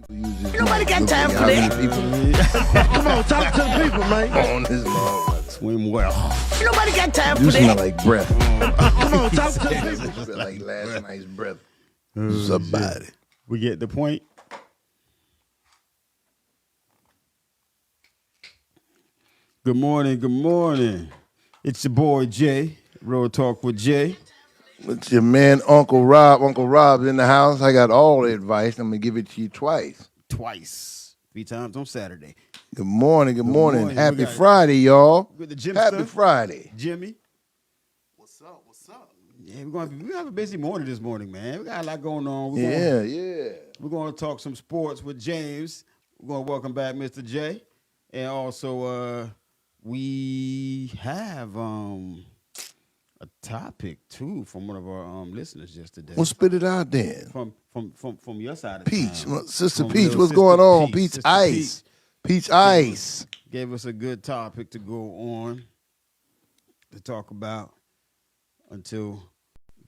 Nobody got time for that. Come on, talk to the people, man. On this motherfucker. Swim well. Nobody got time You for smell that. like breath. Come on, talk to the people. You smell like last night's breath. Somebody. We get the point. Good morning, good morning. It's your boy Jay, Road Talk with Jay. It's your man, Uncle Rob. Uncle Rob's in the house. I got all the advice. I'm going to give it to you twice. Twice. 3 times on Saturday. Good morning. Good morning. morning. Happy We got- Friday, y'all. With the gym Happy stuff. Friday. Jimmy. What's up? What's up? Yeah, we have a busy morning this morning, man. We got a lot going on. We're going to talk some sports with James. We're going to welcome back Mr. J. And also, we have a topic too from one of our listeners yesterday. Well, spit it out then. From your side of Peach, town. Sister From Peach, little what's Sister going on? Peach, Peach Sister Ice. Peach Ice. Gave us a good topic to go on to talk about until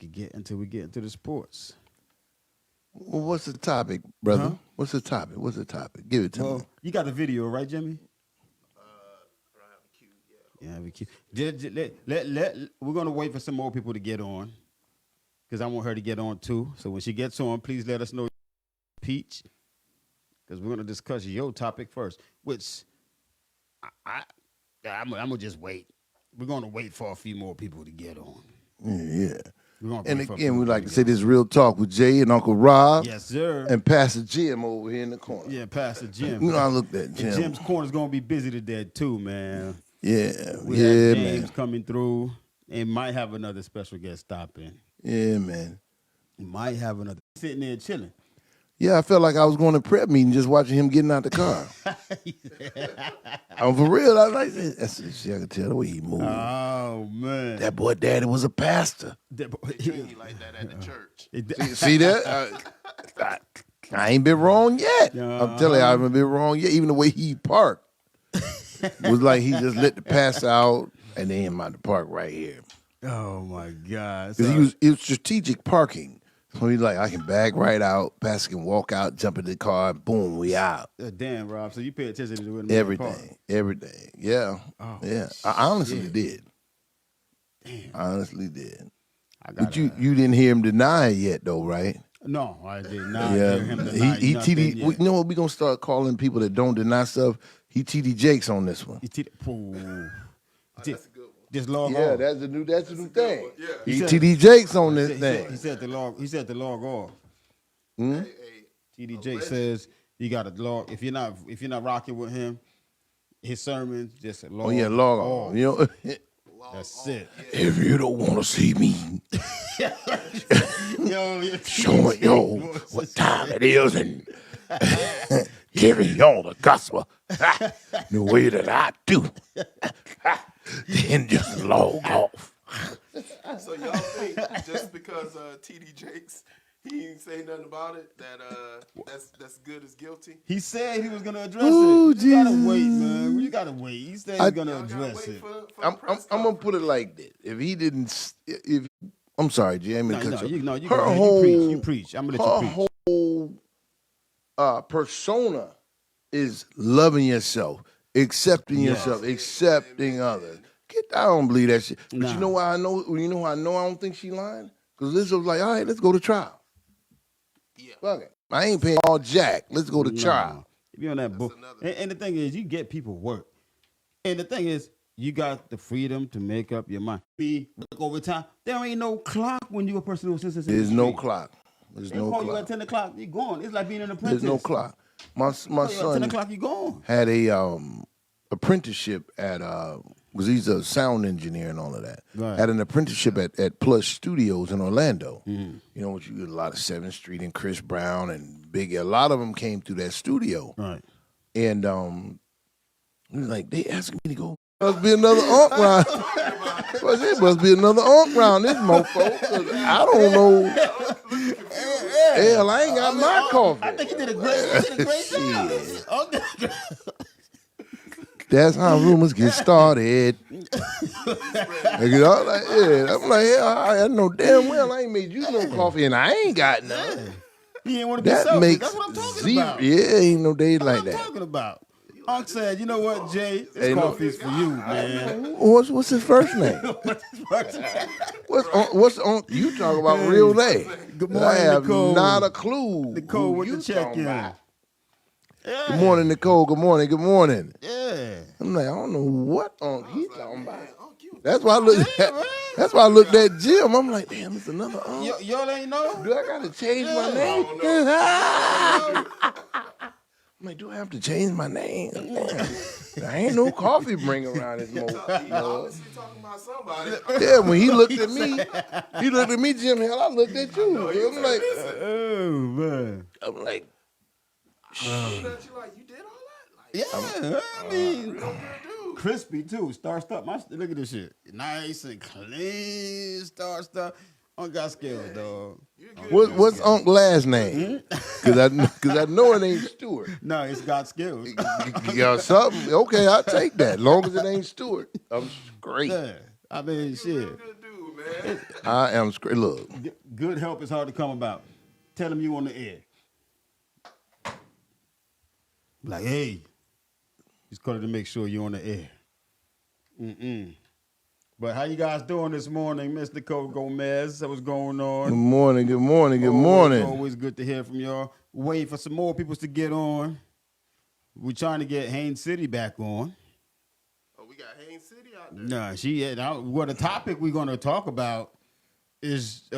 we get into the sports. Well, what's the topic, brother? Huh? What's the topic? Give it to me. Well, you got the video, right, Jimmy? Yeah, we cute. We're gonna wait for some more people to get on, because I want her to get on too. So when she gets on, please let us know, Peach, because we're gonna discuss your topic first. Which I'm gonna just wait. We're gonna wait for a few more people to get on. Yeah. We're gonna And wait for a again, few we more like to people say get this real talk with Jay and Uncle Rob. on. Yes, sir. And Pastor Jim over here in the corner. Yeah, Pastor Jim. You know, I looked at And Jim. Jim's corner's gonna be busy today too, man. Yeah, We have James man. coming through, and might have another special guest stopping. Yeah, man. Might have another sitting there chilling. Yeah, I felt like I was going to prep meeting just watching him getting out the car. I'm for real. I was like, that's shit. I could tell the way he moved. Oh man, That boy daddy was a pastor. He like that at the church. See that? I ain't been wrong yet. I'm telling you, I haven't been wrong yet. Even the way he parked was like he just let the pastor out and then him out the park right here. Oh my God! Because it was strategic parking. So he's like, I can back right out, pastor can walk out, jump in the car, boom, we out. Damn, Rob. So you pay attention to it. Everything. Yeah. Oh, yeah. I honestly shit. did. Damn. I honestly did. But You didn't hear him deny it yet, though, right? No, I did not Yeah. hear him deny He nothing TD. yet. You know what? We're going to start calling people that don't deny stuff. He TD Jakes on this one. That's a good one. Just log Yeah, off. that's the new thing. one. Yeah. He said- TD Jakes on this He thing. said to log. He said to log off. Hmm? TDJ says you got to log. If you're not rocking with him, his sermons just log. Oh, yeah, log off. on. You know, That's it. if you don't want to see me, Yo, showing y'all what time it is and giving y'all the gospel the way that I do, then just log off. So y'all think just because TD Jakes he ain't say nothing about it that's good as guilty? He said he was gonna address Ooh, it. You gotta Jesus. wait, man. You gotta wait. He said he's gonna Y'all gotta address wait it. for I'm the press gonna put it conference. like this: if he didn't, if I'm sorry, Jamie, No, you her go ahead. whole, You preach. I'm gonna let you her preach. whole persona is loving yourself, accepting yourself, accepting others. Get down, don't believe that shit. But Nah. you know why I know? You know how I know I don't think she lying? Because Liz was like, all right, let's go to trial. Yeah. Fuck it. I ain't paying all jack. Let's go to trial. If you're on that book, and the thing is, you get people work, and the thing is, you got the freedom to make up your mind. Be work overtime. There ain't no clock when you're a person who's assistant. There's no clock. There's They no call you clock. at 10 o'clock, you're gone. It's like being an apprentice. There's no clock. My Call you at 10 son o'clock, you're gone. had a apprenticeship at because he's a sound engineer and all of that. Right. Had an apprenticeship at Plush Studios in Orlando. Mm-hmm. You know, which you get a lot of 7th Street and Chris Brown and Big. A lot of them came through that studio. Right. And he was like, they asking me to go. Must be another unk round. It must be another unk round this mofo. 'Cause I don't know. Hell, I ain't got my coffee. I think you did a great job. Shit. That's how rumors get started. I'm like, yeah. I'm like, yeah, I know damn well I ain't made you no coffee and I ain't got none. He ain't want to be That selfish. makes That's what I'm talking zero. about. Yeah, ain't no day That's like what I'm that. talking about. Unc said, you know what, Jay? This Ain't no- coffee's for you, man. What's his first name? What's on? You talk about real name. Good I morning, have Nicole. not a clue. Nicole who with you the check talking in. about. Yeah. Good morning, Nicole. Good morning. Good morning. Yeah. I'm like, I don't know what he talking about. Unc, you That's why I looked at. man. That's why I looked at Jim. I'm like, damn, it's another Y'all ain't know? Do I gotta change my Yeah. name? I don't I'm like, do I have to change my name? There ain't no coffee bring around this know. He motherfucker. obviously talking about somebody. Yeah, when he looked at me, Jim Hill. I looked at you. I'm like, Oh, man. I'm like, You like, you did all that? Like, Yeah, I mean, real good dude. crispy too. Starched up. Look at this shit. Nice and clean. Starched up. Unc got skills, dog. what's Unc's last name? Cause I know it ain't Stewart. No, it's got skills. You got something? Okay, I'll take that. Long as it ain't Stewart, I'm straight. Yeah. I mean, shit. Real good dude, man. I am straight. Look, Good help is hard to come about. Tell him you on the air. Like, hey, he's calling to make sure you're on the air. But how you guys doing this morning, Mr. Cole Gomez? What's going on? good morning, good morning, good morning. Always good to hear from y'all. Waiting for some more people to get on. We're trying to get Haines City back on. Oh, we got Haines City out there. Nah, what the topic we're going to talk about is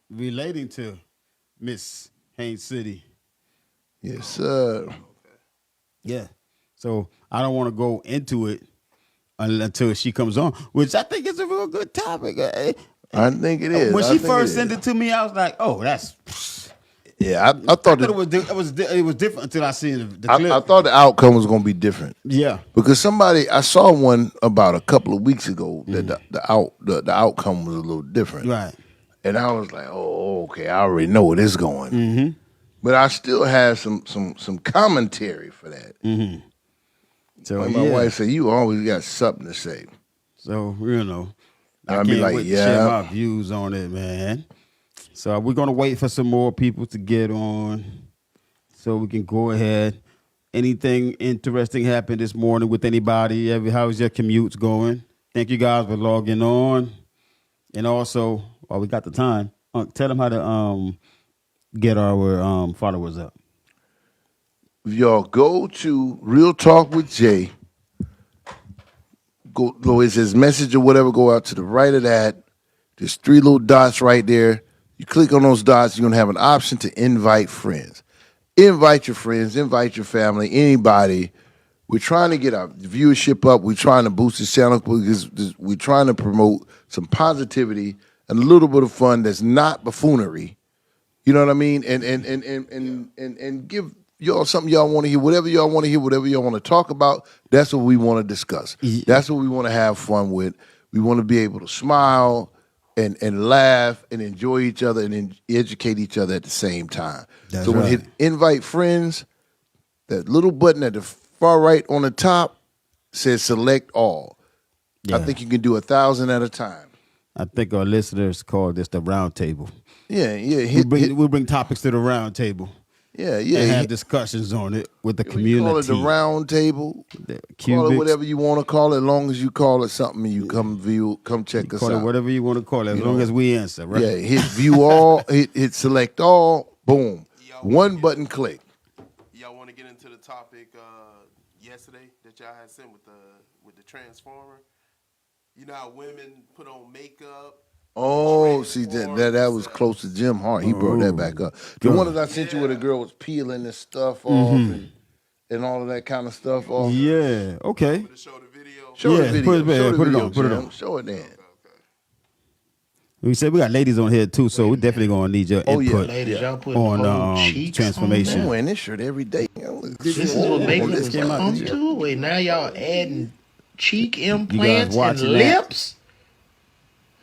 relating to Miss Haines City. Yes, sir. Yeah. So I don't want to go into it until she comes on, which I think is a real good topic. I think it is. When I she think first it sent is. it to me, I was like, "Oh, that's." Yeah, I I thought thought that, it was different until I seen the I clip. thought the outcome was going to be different Yeah. because I saw one about a couple of weeks ago that the outcome was a little different, Right. and I was like, oh, okay, I already know where this is going, but I still have some commentary for that. So Like my wife said, you always got something to say. So I I'll can't be like, wait to yeah. share my views on it, man. So we're gonna wait for some more people to get on, so we can go ahead. Anything interesting happened this morning with anybody? How's your commutes going? Thank you guys for logging on, and also, while we got the time, tell them how to get our followers up. If y'all go to Real Talk with Jay, go it says message or whatever, go out to the right of that. There's 3 little dots right there. You click on those dots, you're gonna have an option to invite friends. Invite your friends, invite your family, anybody. We're trying to get our viewership up. We're trying to boost this channel because we're trying to promote some positivity and a little bit of fun that's not buffoonery. You know what I mean? And give y'all something y'all want to hear, whatever y'all want to hear, whatever y'all want to talk about. That's what we want to discuss. That's what we want to have fun with. We want to be able to smile and laugh and enjoy each other and educate each other at the same time. That's so when right. you hit invite friends, that little button at the far right on the top says select all. I Yeah. think you can do 1,000 at a time. I think our listeners call this the round table. Yeah. We bring topics to the round table Yeah. and have discussions on it with the You community. call it the round table. The Call it cubics. whatever you want to call it, as long as you call it something and you come check us Call it out. whatever you want to call it, as long as we answer, right? Yeah, hit view all, hit select all, boom. One button click. Y'all want to get into the topic yesterday that y'all had sent with the Transformer? You know how women put on makeup. Oh, see that was close to Jim Hart. He brought that back up. The one that I sent you where the girl was peeling this stuff off and all of that kind of stuff off. Yeah. Okay. To show the video. Show the Yeah, video. put it- Show the put it video, on, put it Jim. on. Show it then. We said we got ladies on here too, so we definitely gonna need your Oh, yeah. input Ladies, y'all putting on whole cheeks transformation. I'm wearing this shirt every day. This is what makeup this has came out come this year. to. Wait, now y'all adding cheek implants and watching that? lips?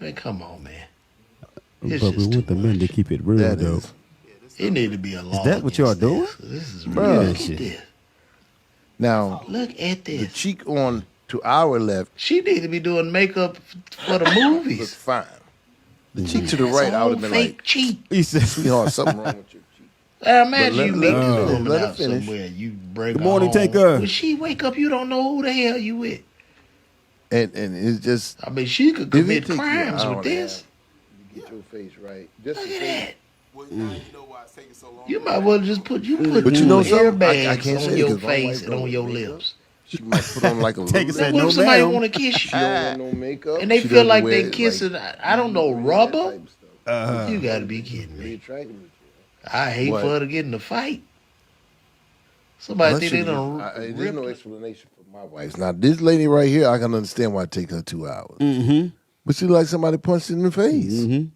Man, come on, man. It's But we just want the too men to much. keep it real, That though. is. It need to be a law. that what y'all against doing? This is Bruh. Look at this. Now, Look at the this. cheek on to our left She need to be doing makeup for the looks movies. fine. The cheek to the right, I would have been fake like, cheek. He said, sweetheart, something wrong with your cheek. I imagine But you let- meet let- this woman let her out finish. somewhere. You bring Good her morning, home. Tinker. When she wake up, you don't know who the hell you with. And it's just I mean, she could if it commit takes you an crimes hour with and a this. half to get your face right. Just Look to at say, that. Well, now you know why it's taking so long. You might well just put But you know something? I airbags can't say on it your 'cause my face wife and don't on wear your makeup. lips. She might put on like a Take little. it, said, What no, if somebody ma'am. want to kiss She you? don't wear no makeup. And they She feel doesn't like wear, they kissing, I don't know, that rubber? type of stuff. You got to be kidding Really me. attractive with you. I hate What? for her to get in a fight. Somebody Well, think that they should done be- there's ripped no her. explanation for my wife. Now, this lady right here, I can understand why it take her 2 hours. Mm-hmm. But she like somebody punched in the face. Mm-hmm.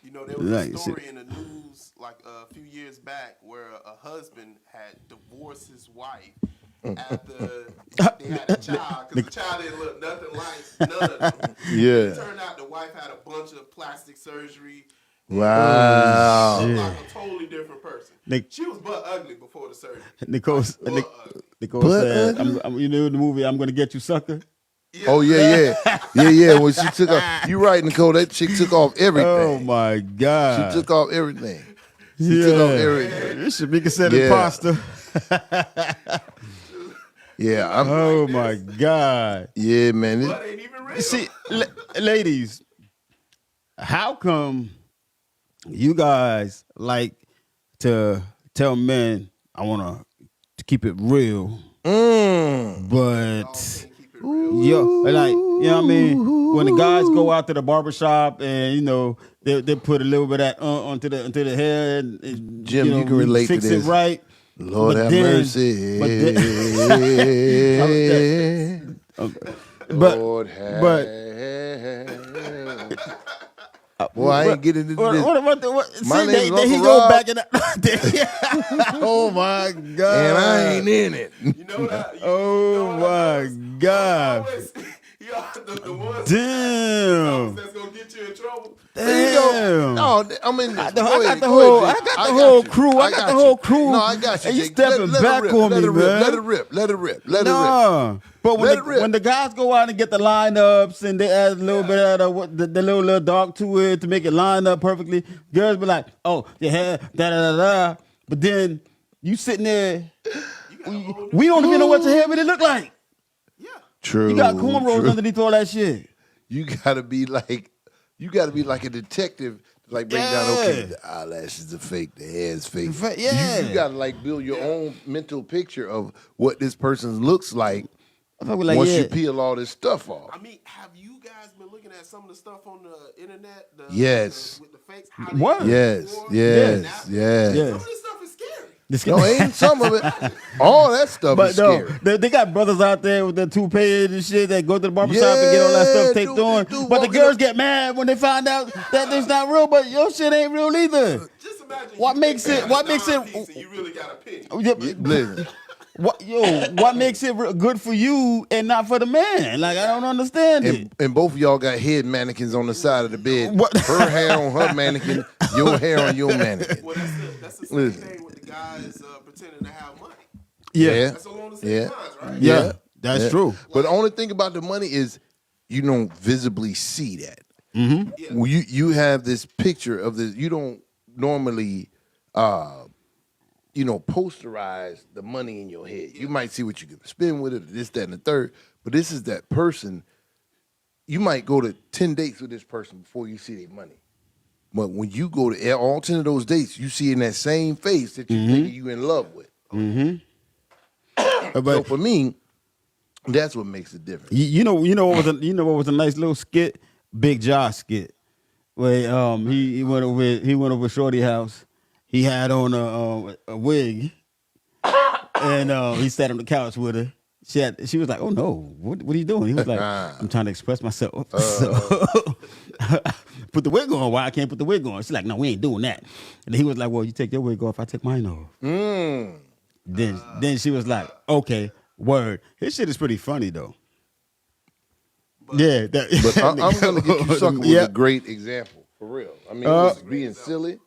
You know, there was Right, a see- story in the news like a few years back where a husband had divorced his wife after they had a child because the child didn't look nothing like none of them. Yeah. It turned out the wife had a bunch of plastic surgery. Wow. Looked like a totally different person. Nick- She was butt ugly before the surgery. Nicole, Butt ugly. Nicole But, said, you know the movie I'm Gonna Get You, Sucker? Oh yeah. When she took off, you right, Nicole. That chick took off everything. Oh my God. She took off everything. She took off everything. It should be considered Yeah. pasta. Yeah, Oh my God. yeah, man. Butt ain't even real. See, ladies, how come you guys like to tell men I want to keep it real, but Keep it real. like you know what I mean? When the guys go out to the barbershop and you know they put a little bit of that onto the hair, and, Jim, you can we relate to fix this. it right. Lord But have then- mercy. but Lord have. Boy, I ain't getting into this. What? My See, name's he Uncle go Rob. back in that. Oh my God! And I ain't in it. You know that? Oh my God! The ones Damn! that's gonna get you in trouble. There you go. Damn! No, I'm in this. I Go got ahead, the go whole, ahead, I Jake. got the got whole you. crew. I got got the you. whole crew. No, I got you. And you Jake. stepping back rip, on let me, it rip, man. Let it rip. Let it rip. Let it rip. No, but Let it rip. when the guys go out and get the lineups and they add a little bit of the little dog to it to make it line up perfectly, girls be like, "Oh, your hair, da da da da." But then you sitting there, we don't even know what your hair really look like. True. You got cornrows true. underneath all that shit. You gotta be like a detective. Like break down. Okay, the eyelashes are fake. The hair is fake. Yeah. You gotta like build your own mental picture of what this person looks like. I was like, Once yeah. you peel all this stuff off. I mean, have you guys been looking at some of the stuff on the internet? Yes. With the fakes? What? Yes, yes, yes. Some of this stuff is scary. No, ain't some of it. All that stuff But is no, scary. they got brothers out there with their toupees and shit that go to the barbershop and get all that stuff taped dude, on. dude, But the walking girls up- get mad when they find out that it's not real, but your shit ain't real either. Just imagine. What you makes get it- what a makes it- dime piece and you really got a penny. Yeah, Listen, what makes it good for you and not for the man? Like, I don't understand it. and both of y'all got head mannequins on the side of the bed. What? Her hair on her mannequin, your hair on your mannequin. Well, that's the same Listen. thing with the guys pretending to have money. Yeah. That's along the same Yeah. lines, right? Yeah, that's Yeah. true. But the only thing about the money is you don't visibly see that. Mm-hmm. Well, you have this picture of this. You don't normally, posterize the money in your head. You might see what you can spend with it, this, that, and the third. But this is that person. You might go to 10 dates with this person before you see their money. But when you go to all 10 of those dates, you see in that same face that you think you in love with. So But for me, that's what makes it different. you know what was a nice little skit, Big Josh skit, where he went over Shorty house. He had on a wig, and he sat on the couch with her. She was like, "Oh no, what are you doing?" He was like, "I'm trying to express myself." So put the wig on. Why I can't put the wig on? She's like, "No, we ain't doing that." And he was like, "Well, you take your wig off, I take mine off." Then she was like, "Okay, word." His shit is pretty funny though. Yeah, But I'm gonna get you sucker with Yeah. a great example for real. I mean, it was being silly,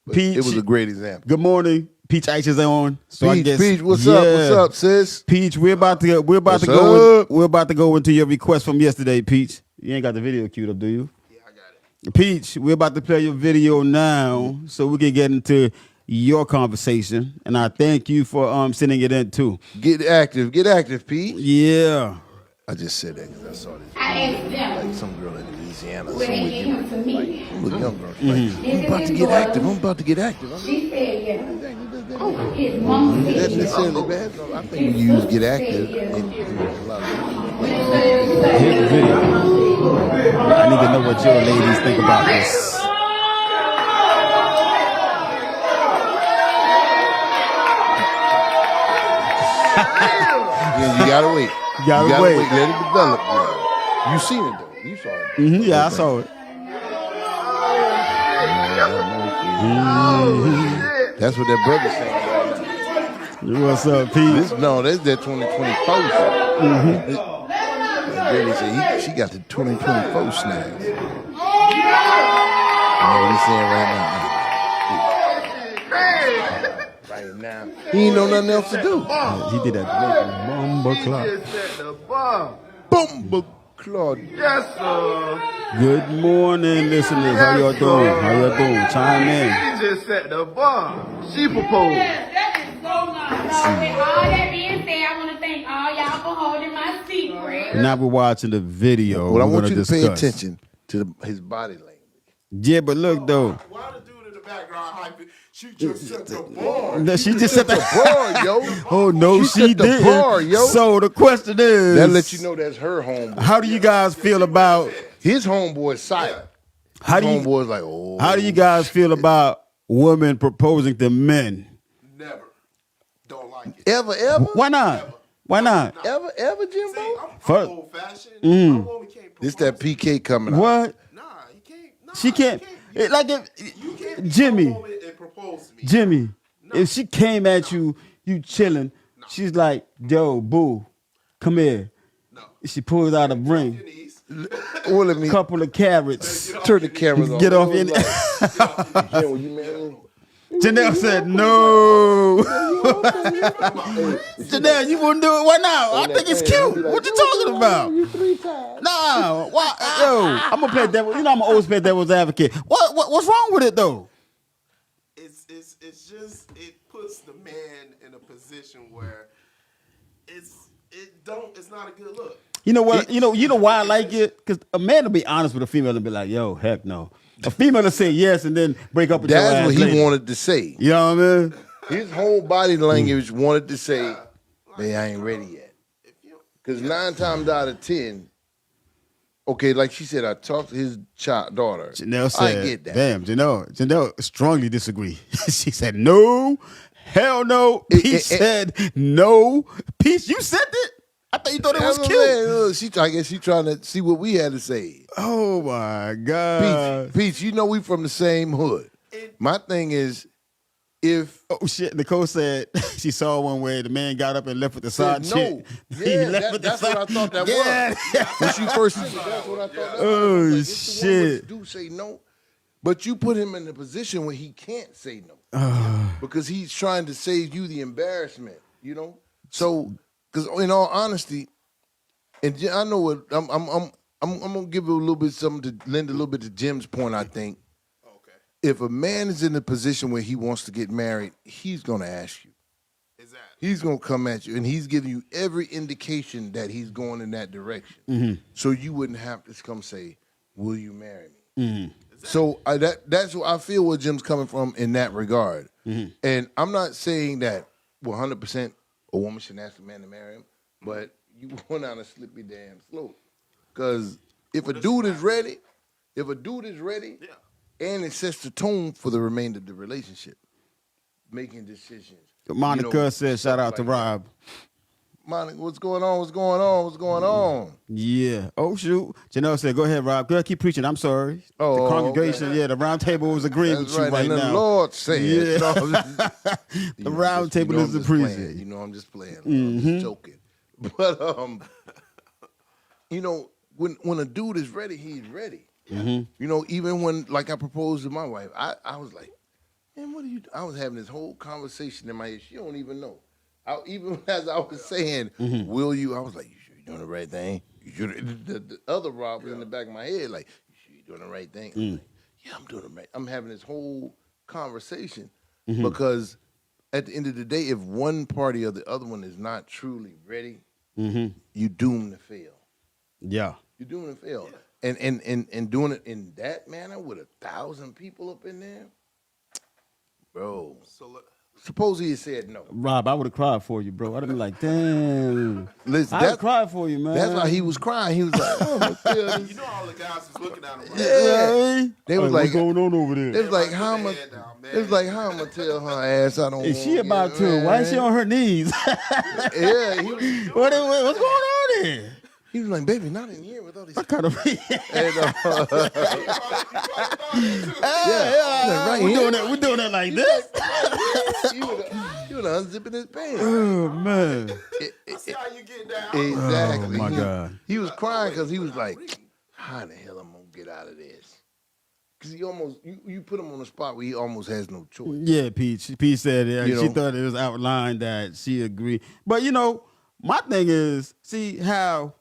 but Peach. it was a great example. Good morning, Peach Ice is on. So I Peach, guess, Peach, what's up? What's yeah. up, sis? Peach? We're about to What's go. up? We're about to go into your request from yesterday, Peach. You ain't got the video queued up, do you? Yeah, I got it. Peach, we're about to play your video now, so we can get into your conversation, and I thank you for sending it in too. Get active, Pete. Yeah. I just said that because I saw this. I asked them Like some girl in Louisiana. where they get him to me. Like, young girl. Like, I'm about to get active. I'm about to get active. She said, yeah. His mama Is that said, necessarily bad? No, I think when you use get active, it, a lot of Here's the video. I need to know what your ladies think about this. yeah, you gotta wait. You gotta wait. Let it develop. Bro. You seen it though. You saw it. Yeah, I saw it. That's what that brother's saying right What's up, Pete? now. That's that 2020 post. That Billy said she got the 2024 snags. You know what he's saying right now? Right now. He ain't know nothing else to do. He did that Bomba Clock. Boom, Claude. Good morning, listeners. How y'all doing? Chime in. She just set the bar. She proposed. that is so nice. So with all that being said, I want to thank all y'all for holding my secret. Now we're watching the video. Well, I we're want gonna you to pay discuss. attention to his body language. Yeah, but look though. Why the dude in the background hyping? She just set the bar. No, she just said the Bar, yo. Oh no, She she set the didn't. bar, yo. So the question is, That lets you know that's her homeboy. how do you guys feel about? His homeboy is silent. How do you? Homeboy's like, oh. How do you guys feel about women proposing to men? Never. Don't like it. Ever? Why not? Why not? Ever, Jimbo? See, I'm Fuck. old fashioned. My woman can't This propose. that PK coming out. What? Nah, you can't. Nah, She can't. You Like if You can't be Jimmy. a woman and propose to me. Jimmy, if she came at you, you chilling, she's like, yo, boo, come here. No. She pulls out a Your ring, knees. Well, let me couple of carrots. turn the cameras off. Get off It in was like, yeah, when you married me. Janelle said, no. Janelle, you wouldn't do it. Why not? I think it's cute. What you talking about? Nah, why? Yo, I'm gonna play devil. You know I'm always play devil's advocate. What's wrong with it though? It's just it puts the man in a position where it's not a good look. You know what? You know why I like it? Because a man will be honest with a female and be like, yo, heck no. A female will say yes and then break up with your That's ass what he later. wanted to say. You know what I mean? His whole body language wanted to say, man, I ain't ready yet. Because 9 times out of 10, okay, like she said, I talked to his daughter. Janelle said, I get that. damn, Janelle strongly disagree. She said, no, hell no. Peach said, no. Peach, you said it? I thought you thought it was That's what cute. I'm saying. I guess she trying to see what we had to say. Oh, my God. Peach, you know we from the same hood. My thing is, if Oh, shit. Nicole said she saw one where the man got up and left with the side no, chick. He yeah, left with the that's what I side- thought that Yeah. was. When she first said it, that's what I thought that Oh, was. Like, it's the one where shit. do say no, but you put him in a position where he can't say no because he's trying to save you the embarrassment. You know, so because in all honesty, and I know what I'm gonna give you a little bit something to lend a little bit to Jim's point. I think if a man is in a position where he wants to get married, he's gonna ask you. Exactly. He's gonna come at you, and he's giving you every indication that he's going in that direction. So you wouldn't have to come say, "Will you marry me?" So that's what I feel where Jim's coming from in that regard. And I'm not saying that 100% a woman should ask a man to marry him, but you went on a slippy damn slope. Because if a dude is ready, and it sets the tone for the remainder of the relationship, making decisions. Monica said, shout out to Rob. Monica, what's going on? Yeah. Oh, shoot. Janelle said, go ahead, Rob. Girl, keep preaching. I'm sorry. Oh, the congregation, okay. yeah, the round table was agreeing That's with you right. right And now. the Lord said, Yeah. the round table is the preaching. You know, I'm just playing. I'm just joking. But when a dude is ready, he's ready. You know, even when like I proposed to my wife, I was like, man, what are you? I was having this whole conversation in my head. She don't even know. Even as I was saying, will you? I was like, you sure you're doing the right thing? You sure? The other Rob was in the back of my head, like, you sure you're doing the right thing? I'm like, yeah, I'm doing the right. I'm having this whole conversation because at the end of the day, if one party or the other one is not truly ready, you doomed to fail. Yeah. You're doomed to fail. And doing it in that manner with 1,000 people up in there, bro. So look, Suppose he had said no. Rob, I would have cried for you, bro. I'd have been like, damn. Listen, I would have cried for you, man. That's why he was crying. He was like, oh, my God. you know all the guys was looking at him. Like, Yeah. They was like, what's going on over there? They was like, Put how their much? head down, man. It was like, how I'm gonna tell her ass I don't. Is she want about you, to? man. Why is she on her knees? Yeah, he was, What's going on here? he was like, baby, not in here with all these. What kind of? And, yeah, right we're here. doing that. We're doing that like this. you would unzipping his pants. Oh man. See how you get down. Exactly. Oh, my God. He was crying because he was like, how in the hell I'm gonna get out of this? Because he almost, you put him on the spot where he almost has no choice. Yeah, Pete. Pete said You she know? thought it was outlined that she agreed. But you know, my thing is, see how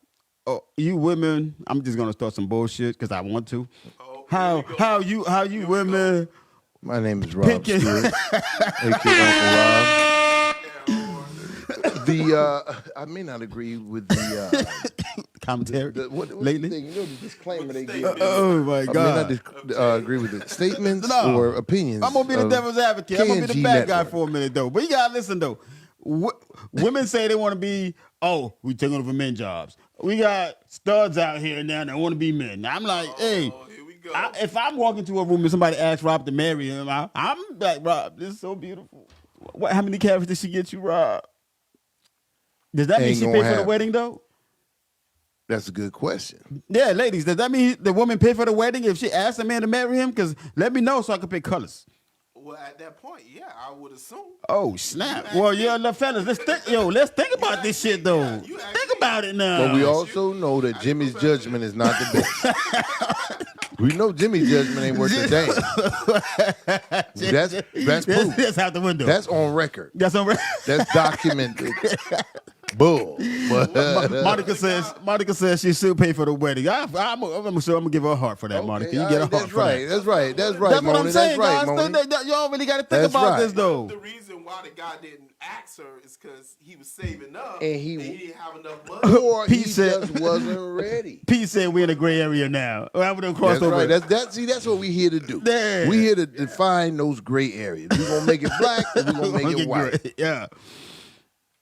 you women. I'm just gonna start some bullshit because I want to. How you women. My name is Rob Picking- Stewart, aka Uncle Rob. I may not agree with the Commentary what's lately. the thing? You know the disclaimer they give. Oh my I may God. not agree with the statements No. or opinions. I'm gonna be the of devil's advocate. I'm gonna be the KNG bad guy Network. for a minute though. But you gotta listen though. Women say they want to be. Oh, we taking over men jobs. We got studs out here now that want to be men. I'm like, hey. Here we go. If I'm walking to a room and somebody asks Rob to marry him, I'm like, Rob, this is so beautiful. How many carats did she get you, Rob? Does that mean Ain't she gonna paid for the happen. wedding though? That's a good question. Yeah, ladies, does that mean the woman paid for the wedding if she asked a man to marry him? Because let me know so I can pick colors. Well, at that point, yeah, I would assume. Oh snap! Well, yeah, fellas, let's think about this shit though. Think about it now. But we also know that Jimmy's judgment is not the best. We know Jimmy's judgment ain't worth a damn. That's proof. That's out the window. That's on record. That's on. That's documented. Bull. Monica says she should pay for the wedding. I'm gonna give her a heart for that, Monica. You all get a right, heart that's for right. that. That's right. That's right. That's what Moni. I'm saying, That's right, guys. Moni. Y'all really got to think That's about right. this though. The reason why the guy didn't ask her is because he was saving up And he didn't have enough money. Or he Pete said- just wasn't ready. Pete said we're in a gray area now. I would have crossed That's over. right. See, that's what we here to do. Yeah. We here to define those gray areas. We're gonna make it black and we're gonna make it white. Yeah.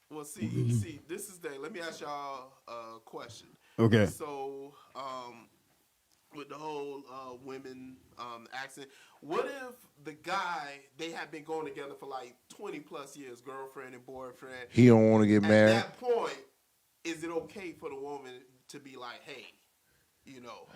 Well, see, this is let me ask y'all a question. Okay. So, with the whole women accent, what if the guy, they have been going together for like 20 plus years, girlfriend and boyfriend? He don't want to get married. At that point, is it okay for the woman to be like, hey, you know?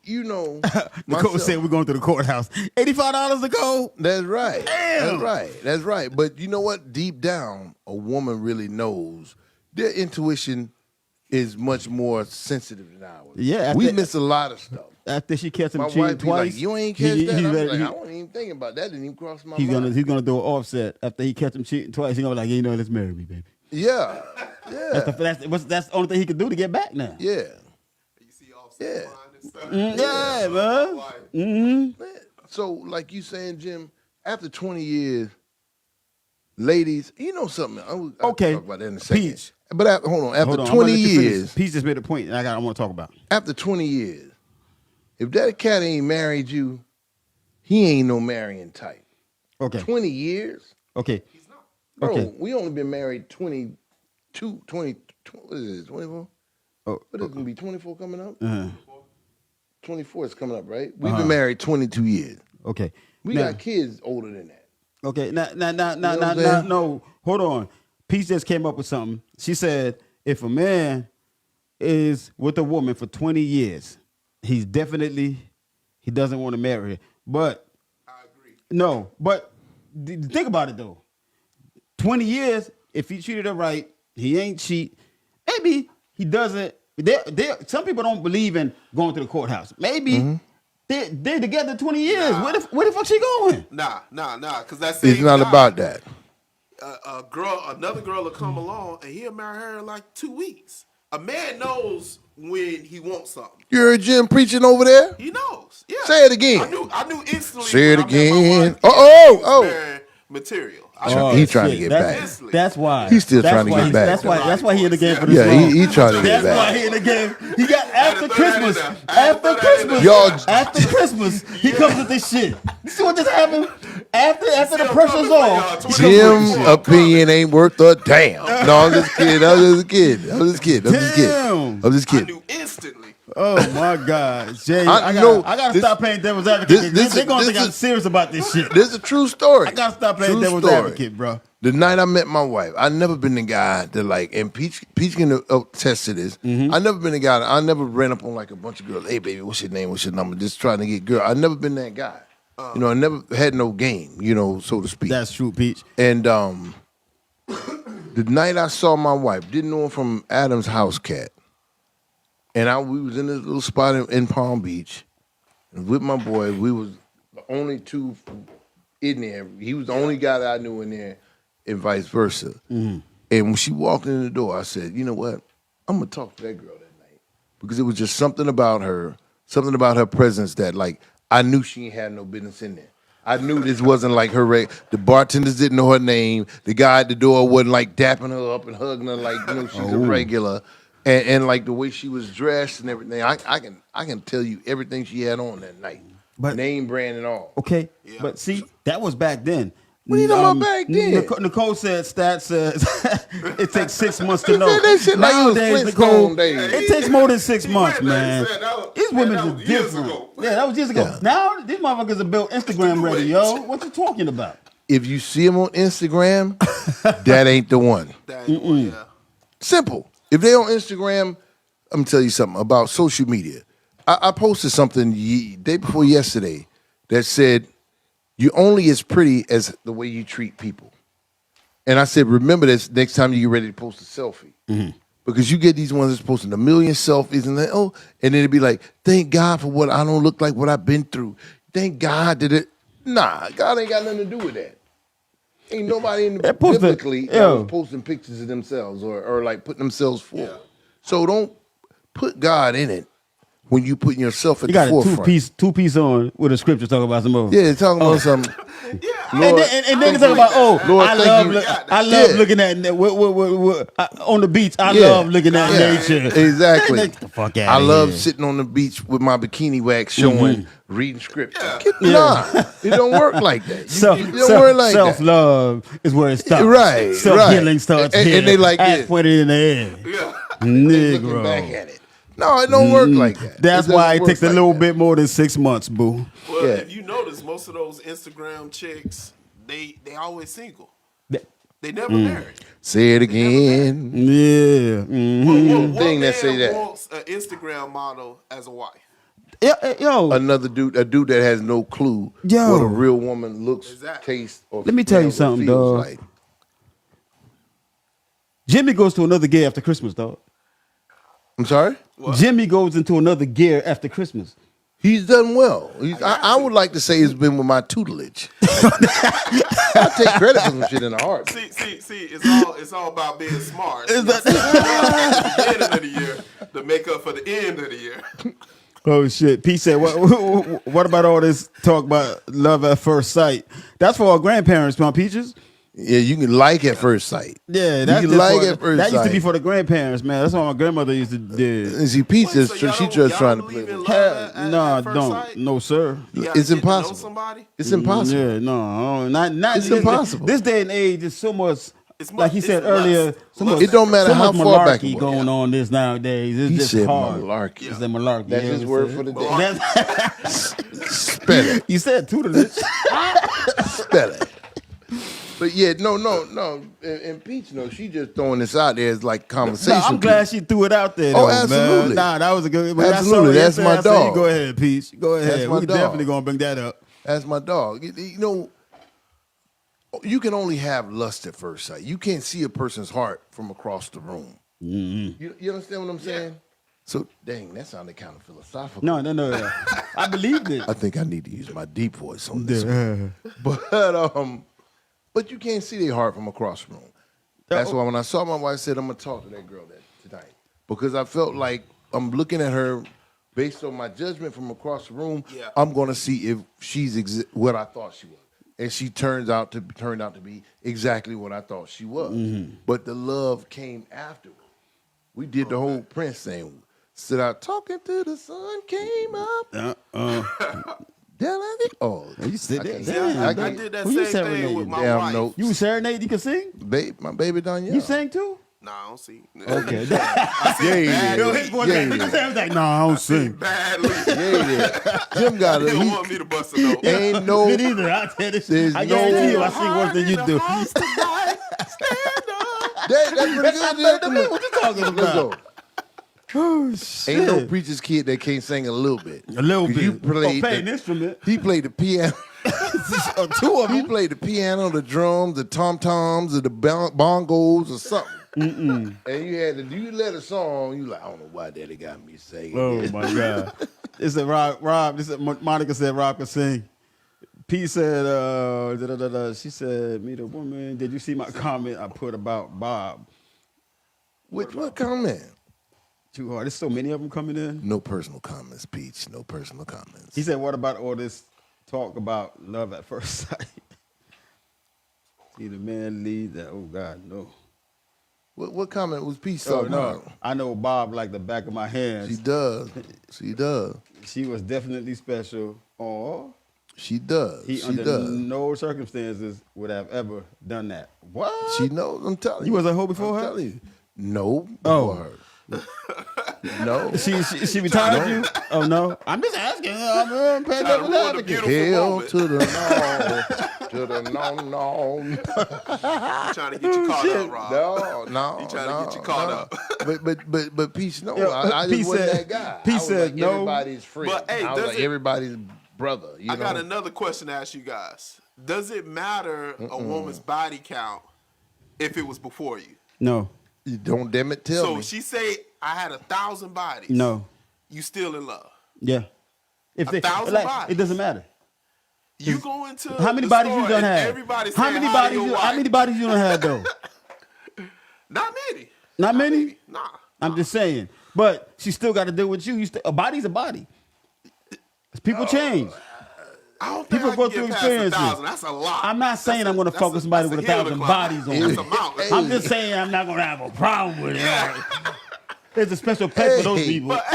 You know, Nicole myself- said we're going to the courthouse. $85 to go. That's right. Damn. That's right. That's right. But you know what? Deep down, a woman really knows. Their intuition is much more sensitive than ours. Yeah, we after- miss a lot of stuff. After she catch him My cheating wife be twice, like, "You ain't catch that." I'm better- like, I wasn't even thinking about that. Didn't even cross my he's mind. gonna do an offset after he catch him cheating twice. He's gonna be like, you know, let's marry me, baby. Yeah, yeah, That's the only thing he can do to get back now. yeah. You see Offset Yeah. crying and stuff? Yeah, man. Like, Man, so, like you saying, Jim, after 20 years, ladies, you know something? I'll Okay. talk about that in a second. Peach. But hold on. After Hold on, I'm 20 gonna let you finish. years, Peach just made a point, and I want to talk about. after 20 years, if that cat ain't married you, he ain't no marrying type. Okay. 20 years? Okay. Bro, Okay. we only been married 20, what is this, 24? Oh, What is it going to be, 24 coming up? uh-huh. 24 is coming up, right? We've been married 22 years. Okay. We Now- got kids older than that. Okay, what I'm saying? no. Hold on. Peach just came up with something. She said if a man is with a woman for 20 years, he doesn't want to marry her. But I agree. no, but think about it though. 20 years, if he treated her right, he ain't cheat. Maybe he doesn't. Some people don't believe in going to the courthouse. Maybe they're together 20 years. Nah. Where the fuck she going? Nah, because that's It's not about that. Another girl will come along and he'll marry her in like 2 weeks. A man knows when he wants something. You heard Jim preaching over there? He knows. Yeah. Say it again. I knew instantly. Say it when I met my again. wife, Oh. married material. He's trying to shit. get back. That's why. He's still trying to get back. That's why he in the game for this Yeah, long. he trying to get That's why back. he in the game. He got after throw that Christmas. in there. I had to After throw that in Christmas. there. Y'all- After Christmas, he comes with this shit. You see what just happened? After the pressure's off. Jim's opinion ain't worth a damn. No, I'm just kidding. I'm just I kidding. knew instantly. Oh my God, Jay! I I know gotta this- stop playing devil's advocate. They're gonna think this I'm is- serious about this shit. This is a true story. I gotta stop playing True devil's story. advocate, bro. The night I met my wife, I never been the guy that like, and Peach can attest to this. I never been the guy. I never ran up on like a bunch of girls. Hey, baby, what's your name? What's your number? Just trying to get girl. I never been that guy. You know, I never had no game. You know, so to speak. That's true, Peach. And the night I saw my wife, didn't know her from Adam's house cat. And we was in this little spot in Palm Beach. And with my boy, we was the only two in there. He was the only guy that I knew in there, and vice versa. And when she walked in the door, I said, you know what? I'm going to talk to that girl that night. Because it was just something about her presence that, like, I knew she ain't had no business in there. I knew this wasn't like her. The bartenders didn't know her name. The guy at the door wasn't like dapping her up and hugging her like she's a regular. And like the way she was dressed and everything, I can tell you everything she had on that night, But- name brand and all. Okay, but see, that was back then. What are you talking about back then? Nicole said stats says it takes 6 months to know. said that shit like it was Nowadays, Flintstone Nicole, days. it takes more than 6 months, went there, man. he said that was- These women that are was years different. ago. Yeah, that was years ago. Yeah. Now these motherfuckers are built Instagram ready, yo. What you talking about? If you see them on Instagram, that ain't the one. Yeah. Simple. If they on Instagram, I'm gonna tell you something about social media. I posted something day before yesterday that said you're only as pretty as the way you treat people. And I said, remember this next time you get ready to post a selfie. Because you get these ones that's posting a million selfies and then, and then it'd be like, thank God for what I don't look like what I've been through. Thank God that it. Nah, God ain't got nothing to do with that. Ain't nobody in the biblically that was posting pictures of themselves or like putting themselves forward. So don't put God in it when you putting yourself at You the got a forefront. two piece on with a scripture talking about some of them. Yeah, talking about something. And then talk about Lord, I thank love you. looking at on the beach. I Yeah. love looking at nature. Exactly. Get the fuck outta I love here. sitting on the beach with my bikini wax showing, reading scripture. Nah, it don't work like that. It don't work like Self that. love is where it starts. Right, Self healing starts And- here. and they like Ass this. pointed in the air. Looking back Negro. at it. No, it don't work like that. That's It why doesn't it work takes a like little that. bit more than 6 months, boo. Well, Yeah. if you notice, most of those Instagram chicks, they always single. They never married. Say it again. Yeah. Mhm. What Thing that man say that. wants an Instagram model as a wife? Yo, Another dude, a dude that has no clue Yo. what a real woman looks, Exactly. tastes, or Let me tell you smells or something, feels dog. like. Jimmy goes to another gear after Christmas, dog. I'm sorry? Jimmy goes into another gear after Christmas. He's done well. I would like to say it's been with my tutelage. I take credit for some shit in the heart. See, it's all about being smart. Is that the beginning of the year to make up for the end of the year? Oh shit! Pete said, "What about all this talk about love at first sight? That's for our grandparents, my peaches. Yeah, you can like at first sight. Yeah, you that's can just like for- at first that sight. used to be for the grandparents, man. That's what my grandmother used to do. And see, Peach Wait, is so y'all she don't- just y'all trying to don't play. believe in with- love at No, first don't, sight? no, sir. You gotta It's get to know impossible. somebody? It's impossible. Yeah, no, not It's this, impossible. This day and age is so much. It's Like he it's said lust. earlier, so much, It don't matter so how much far back malarkey it was. going on this nowadays. It's He just said hard. malarkey. It's the malarkey. That's yeah, his he word said. for the day. That's- Spell it. You said tutelage. Spell it. But yeah, no. And Peach, no, she just throwing this out there as like conversation. No, I'm glad she threw it out there. Oh, Though, absolutely. Man. Nah, that was a good. when I saw Absolutely, it that's yesterday, my I said, dog. Go ahead, Peach. Go ahead. That's my We dog. definitely gonna bring that up. That's my dog. You know, you can only have lust at first sight. You can't see a person's heart from across the room. Mm-hmm. You understand what I'm saying? So, dang, that sounded kind of philosophical. No. I believed it. I think I need to use my deep voice on this one. But you can't see their heart from across the room. That's why when I saw my wife, I said, I'm going to talk to that girl tonight. Because I felt like I'm looking at her based on my judgment from across the room. Yeah. I'm going to see if she's what I thought she was. and she turned out to be exactly what I thought she was. But the love came afterward. We did the whole Prince thing. Sit out talking till the sun came up. Oh, You sit there. I did that Who you same thing serenading? with my Damn wife. notes. You serenade? You can sing? My baby Danielle. You sang too? Nah, I don't see. Okay. I see Yeah, His boy yeah, was yeah. like, no, I don't sing. badly. Yeah. Jim got He it. don't want me to bust a note. Ain't no. Me neither. I tell this. There's I guarantee you, I no- sing worse than you do. House tonight. Stand up. That's pretty good. What you talking Let's about? go. Oh, Ain't no preacher's kid that can't sing a little bit. A little 'Cause bit. You played play an the, instrument. he played the piano. Two of He them. played the piano, the drums, the tom-toms, or the bongos, or something. And you let a song, you like, I don't know why Daddy got me singing. Oh my God! This is Rob. This is Monica said Rob can sing. P said, she said, meet a woman. Did you see my comment I put about Bob? What comment? Too hard. There's so many of them coming in. No personal comments, Peach. No personal comments. He said, what about all this talk about love at first sight? See the man lead that. Oh God, no. What comment was Peach Oh talking no. about? I know Bob like the back of my hands. She does. She does. She was definitely special. Oh, She does. he She under does. no circumstances would have ever done that. What? She knows. I'm telling you. You was a hoe before I'm her? telling you. No. Oh. Before her. No. She retired you? Oh no. I'm just asking. I'm paying Trying to devil's ruin the advocate. beautiful Hell moment. to the no. To the no. I'm trying to get you caught up, Rob. No. He trying to get you caught up. But Peace, no. Yo, I Peace just wasn't said- that guy. Peace I was said like no. everybody's friend. But, hey, I was does like it- everybody's brother. You I know? got another question to ask you guys. Does it matter a woman's body count if it was before you? No. You don't damn it tell So me. she say I had 1,000 bodies. No. You still in love? Yeah. If 1,000 bodies. it doesn't matter. You go into How many the bodies store you done and have? Everybody's How saying many hi to bodies your you? wife. How many bodies you done had though? Not many. Not many. Nah. I'm just saying. But she still got to deal with you. A body's a body. People change. I don't think People I go can through get past experiences. 1,000. That's a lot. I'm not saying I'm going to fuck with somebody with 1,000 bodies on That's me. a mountain. I'm just saying I'm not going to have a problem with it. There's a special place for those Hey. people. But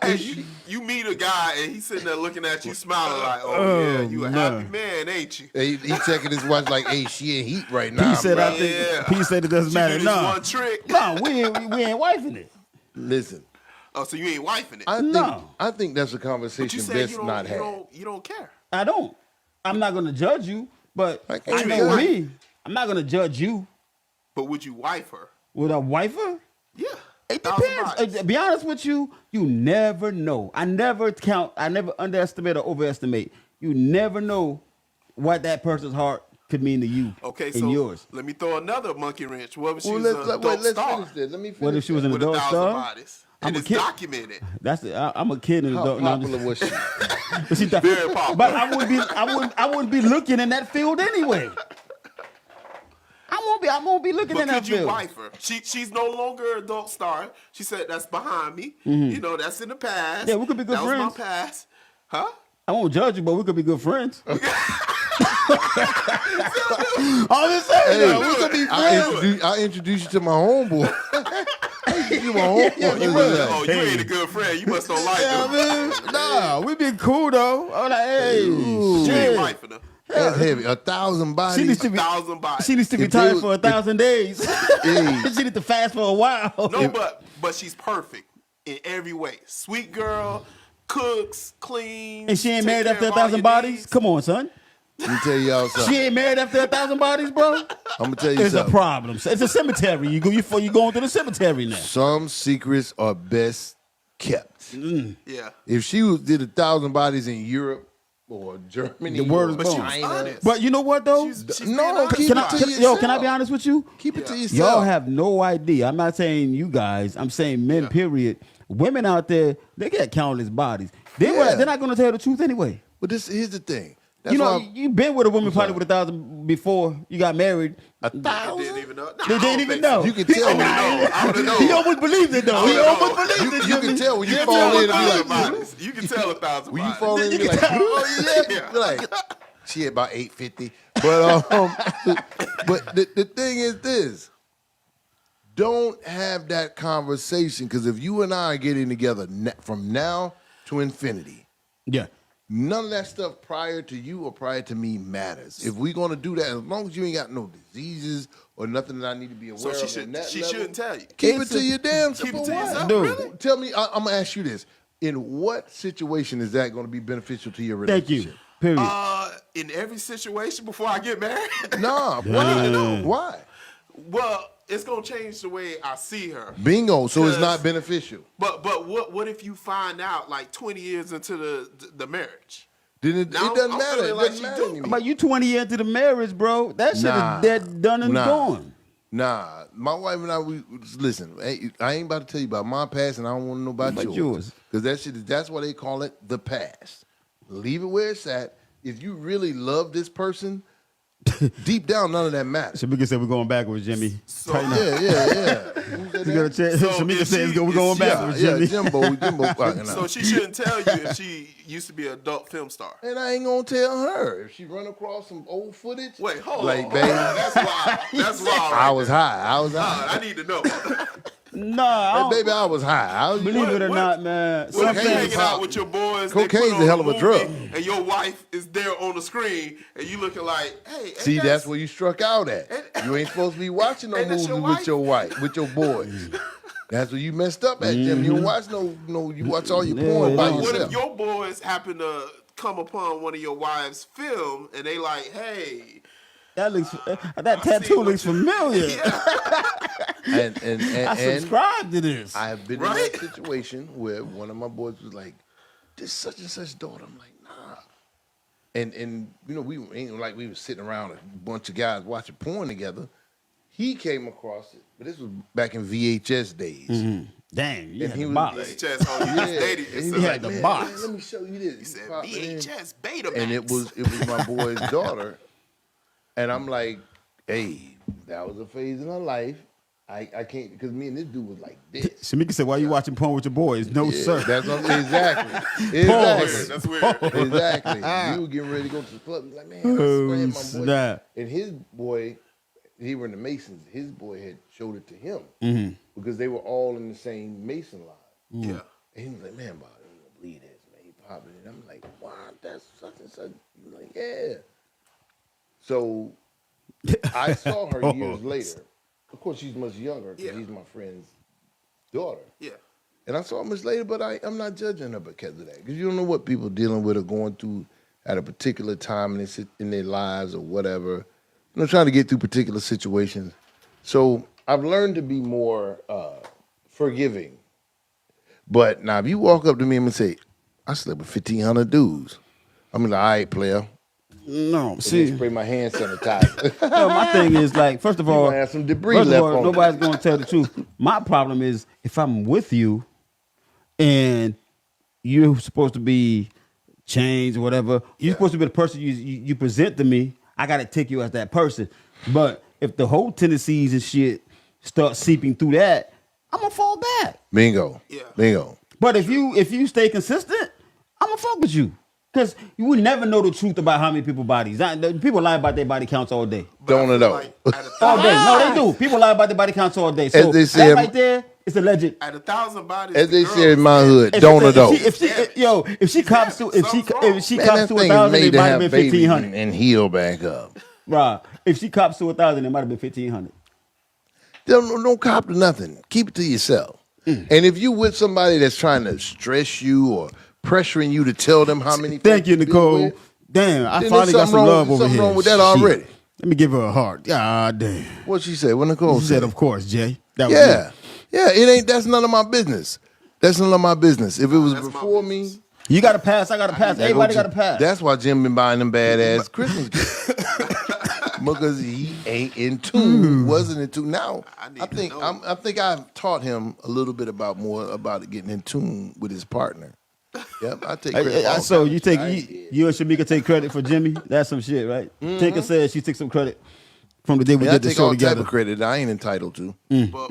hey, you meet a guy and he's sitting there looking at you, smiling like, "Oh, yeah, you a happy man, ain't you?" He checking his watch like, hey, she in heat right now. He said, bro. I think. Yeah. He said it doesn't You matter. do this No, one trick. no, we ain't wifing it. Listen, Oh, so you ain't wifing it? I think that's a But you conversation say best you don't, not you had. don't, you don't care. I don't. I'm not going to judge you, but I can't I know judge. me. I'm not going to judge you. But would you wife her? Would I wife her? Yeah. It 1,000 depends. bodies. To be honest with you, you never know. I never count. I never underestimate or overestimate. You never know what that person's heart could mean to you Okay, and so yours. let me throw another monkey wrench. What if she Well, was let's, an adult let's star finish this. Let me finish What if she was an with adult 1,000 star? bodies? I'm And a it's kid. documented. That's it. I'm a kid in How adult. No, I'm popular just- was she? but she Very popular. But I wouldn't be looking in that field anyway. I won't be looking But in that could you field. wife her? She's no longer an adult star. She said that's behind me. Mm-hmm. You know, that's in the past. Yeah, we could be good that friends. was my past. Huh? I won't judge you, but we could be good friends. I'm just saying, though, we could be friends. I introduce you to my homeboy. You my homeboy. Oh, you ain't a good friend. You must don't like Yeah, her. man. Nah, we be cool though. I'm like, hey, You shit. ain't wifing her. That's heavy. 1,000 bodies. She needs to be. 1,000 bodies. She needs to be If they tired was- for 1,000 days. Hey. She need to fast for a while. No, but she's perfect in every way. Sweet girl, cooks, clean. And she ain't take married care after of all 1,000 your bodies. needs. Come on, son. Let me tell y'all She something. ain't married after 1,000 bodies, bro. I'm gonna tell you There's a something. problem. It's a cemetery. You going to the cemetery now. Some secrets are best kept. Yeah. If she did 1,000 bodies in Europe or Germany, The word is or But she born. was China, honest. But you know what though? She's No, being honest keep Can about it I, to it. can, yourself. yo, can I be honest with you? keep it to yourself. Y'all have no idea. I'm not saying you guys. I'm saying men. Period. Women out there, they get countless bodies. They're not going to tell the truth anyway. But here's the thing. That's You know, why you've been with a woman probably with 1,000 before you got married. I didn't even know. Nah, They I didn't don't even think know. so. you can tell. I would have known. He almost believed it though. He I almost know. believed it. You can tell when you You fall tell in and be 1,000 like, bodies. You can tell 1,000 when you bodies. fall in and be like, oh yeah, Yeah. be like, She had about 850. But but the thing is this. Don't have that conversation, because if you and I are getting together from now to infinity, Yeah. none of that stuff prior to you or prior to me matters. If we're going to do that, as long as you ain't got no diseases or nothing that I need to be aware So of, she shouldn't tell you. keep it to your damn self. Keep it to Why? yourself, Dude. really? Tell me, I'm going to ask you this. In what situation is that going to be beneficial to your relationship? Thank you. Period. In every situation before I get married. Nah, why? Why? Well, it's gonna change the way I see her. Bingo. So it's 'Cause- not beneficial. But what if you find out like 20 years into the marriage? Then it Now, doesn't I'm matter. feeling It like doesn't she matter do. anymore. But you 20 years into the marriage, bro. That shit Nah. is dead, done, and gone. Nah, my wife and I, we listen. I ain't about to tell you about my past, and I don't want to know about About yours. yours. Because that shit, that's why they call it the past. Leave it where it's at. If you really love this person, deep down, none of that matters. Shamika said we're going backwards, Jimmy. So, Tighten up. Yeah. You gotta check. So Shamika if says she- we're if going she- backwards, Yeah, Jimmy. Jimbo fucking so out. she shouldn't tell you if she used to be an adult film star. And I ain't gonna tell her if she run across some old footage. Wait, hold like, on. baby, That's wild. That's wild. I was high. I need to know. Nah, I Hey, don't, baby, I was high. believe it or what- not, man. What if you Cocaine hanging is out hot. with your boys? they Cocaine's put on a hell of a movie, drug. And your wife is there on the screen, and you looking like, hey. ain't See, that- that's where you struck out at. You ain't supposed to be watching no Ain't that movies your with your wife, with your boys. That's where you messed up at, Jim. You don't watch you watch all your porn Yeah, by But what yourself. if your boys happen to come upon one of your wives' film, and they like, hey, That looks. That tattoo what looks you- familiar. and I subscribe to this. I have been Right? in that situation where one of my boys was like, "This such and such daughter." I'm like, "Nah." And you know, we ain't like we was sitting around a bunch of guys watching porn together. He came across it, but this was back in VHS days. Dang, you And had he the was- box. VHS, oh, you just dated And he yourself. was had like, the "Man, box." man, let me show you this. He said popped it in. VHS Betamax. And it was my boy's daughter, and I'm like, "Hey, that was a phase in her life. I can't, because me and this dude was like this." Shamika said, "Why you watching porn with your boys?" No, Yeah, sir. that's what I'm exactly. Weird, Exactly. that's weird. Exactly. We were getting ready to go to the club. He's like, "Man, I swear my boy." snap. And his boy, he were in the Masons. His boy had showed it to him because they were all in the same Mason line. Yeah. And he was like, "Man, Bob, you gonna believe this, man." He popped it, and I'm like, "Wow, that's such and such." He was like, "Yeah." So I saw her years later. Of course, she's much younger because Yeah. he's my friend's daughter. Yeah. And I saw her much later, but I'm not judging her because of that. Because you don't know what people dealing with or going through at a particular time in their lives or whatever. You know, trying to get through particular situations. So I've learned to be more forgiving. But now, if you walk up to me and say, "I slept with 1,500 dudes," I'm like, "All right, player." No, And see, then spray my hand sanitizer. no, my thing is like, first of all, gonna have some debris first of left all, on it. nobody's gonna tell the truth. My problem is if I'm with you and you're supposed to be changed or whatever, you're supposed to be the person you present to me. I gotta take you as that person. But if the whole tendencies and shit start seeping through that, I'm gonna fall back. Bingo. Yeah. Bingo. But if you stay consistent, I'm gonna fuck with you. Because you will never know the truth about how many people bodies. People lie about their body counts all day. But I Don't feel know. like at a All day. No, thousand- they do. People lie about their body counts all day. So As they that said- right there is alleged. At 1,000 bodies, As the they girls said in my is hood, dead. don't know. If she cops to if she Something's wrong. cops to 1,000, it might have been 1,500. and heal back up. Right. If she cops to 1,000, it might have been 1,500. Don't cop to nothing. Keep it to yourself. And if you with somebody that's trying to stress you or pressuring you to tell them how many Thank you, folks Nicole. been with, Damn, I Then finally there's got some something wrong- love over something here. wrong with that Shit. already. Let me give her a heart. God damn. what she said? What Nicole She said? said, of course, Jay. That was Yeah. it. Yeah, it ain't. That's none of my business. That's none of my business. If it was That's my before me, business. You got to pass. I got to pass. Everybody got to pass. That's why Jim been buying them badass Christmas gifts. Because he ain't in tune, wasn't in tune. Now I need I to think know. I think I've taught him a little bit more about it getting in tune with his partner. Yep, I take credit. all So the you time. take I you, ain't scared. you and Shamika take credit for Jimmy. That's some shit, right? Tinker said she took some credit from the day we Yeah, I did the take show all type together. of credit I ain't entitled to. But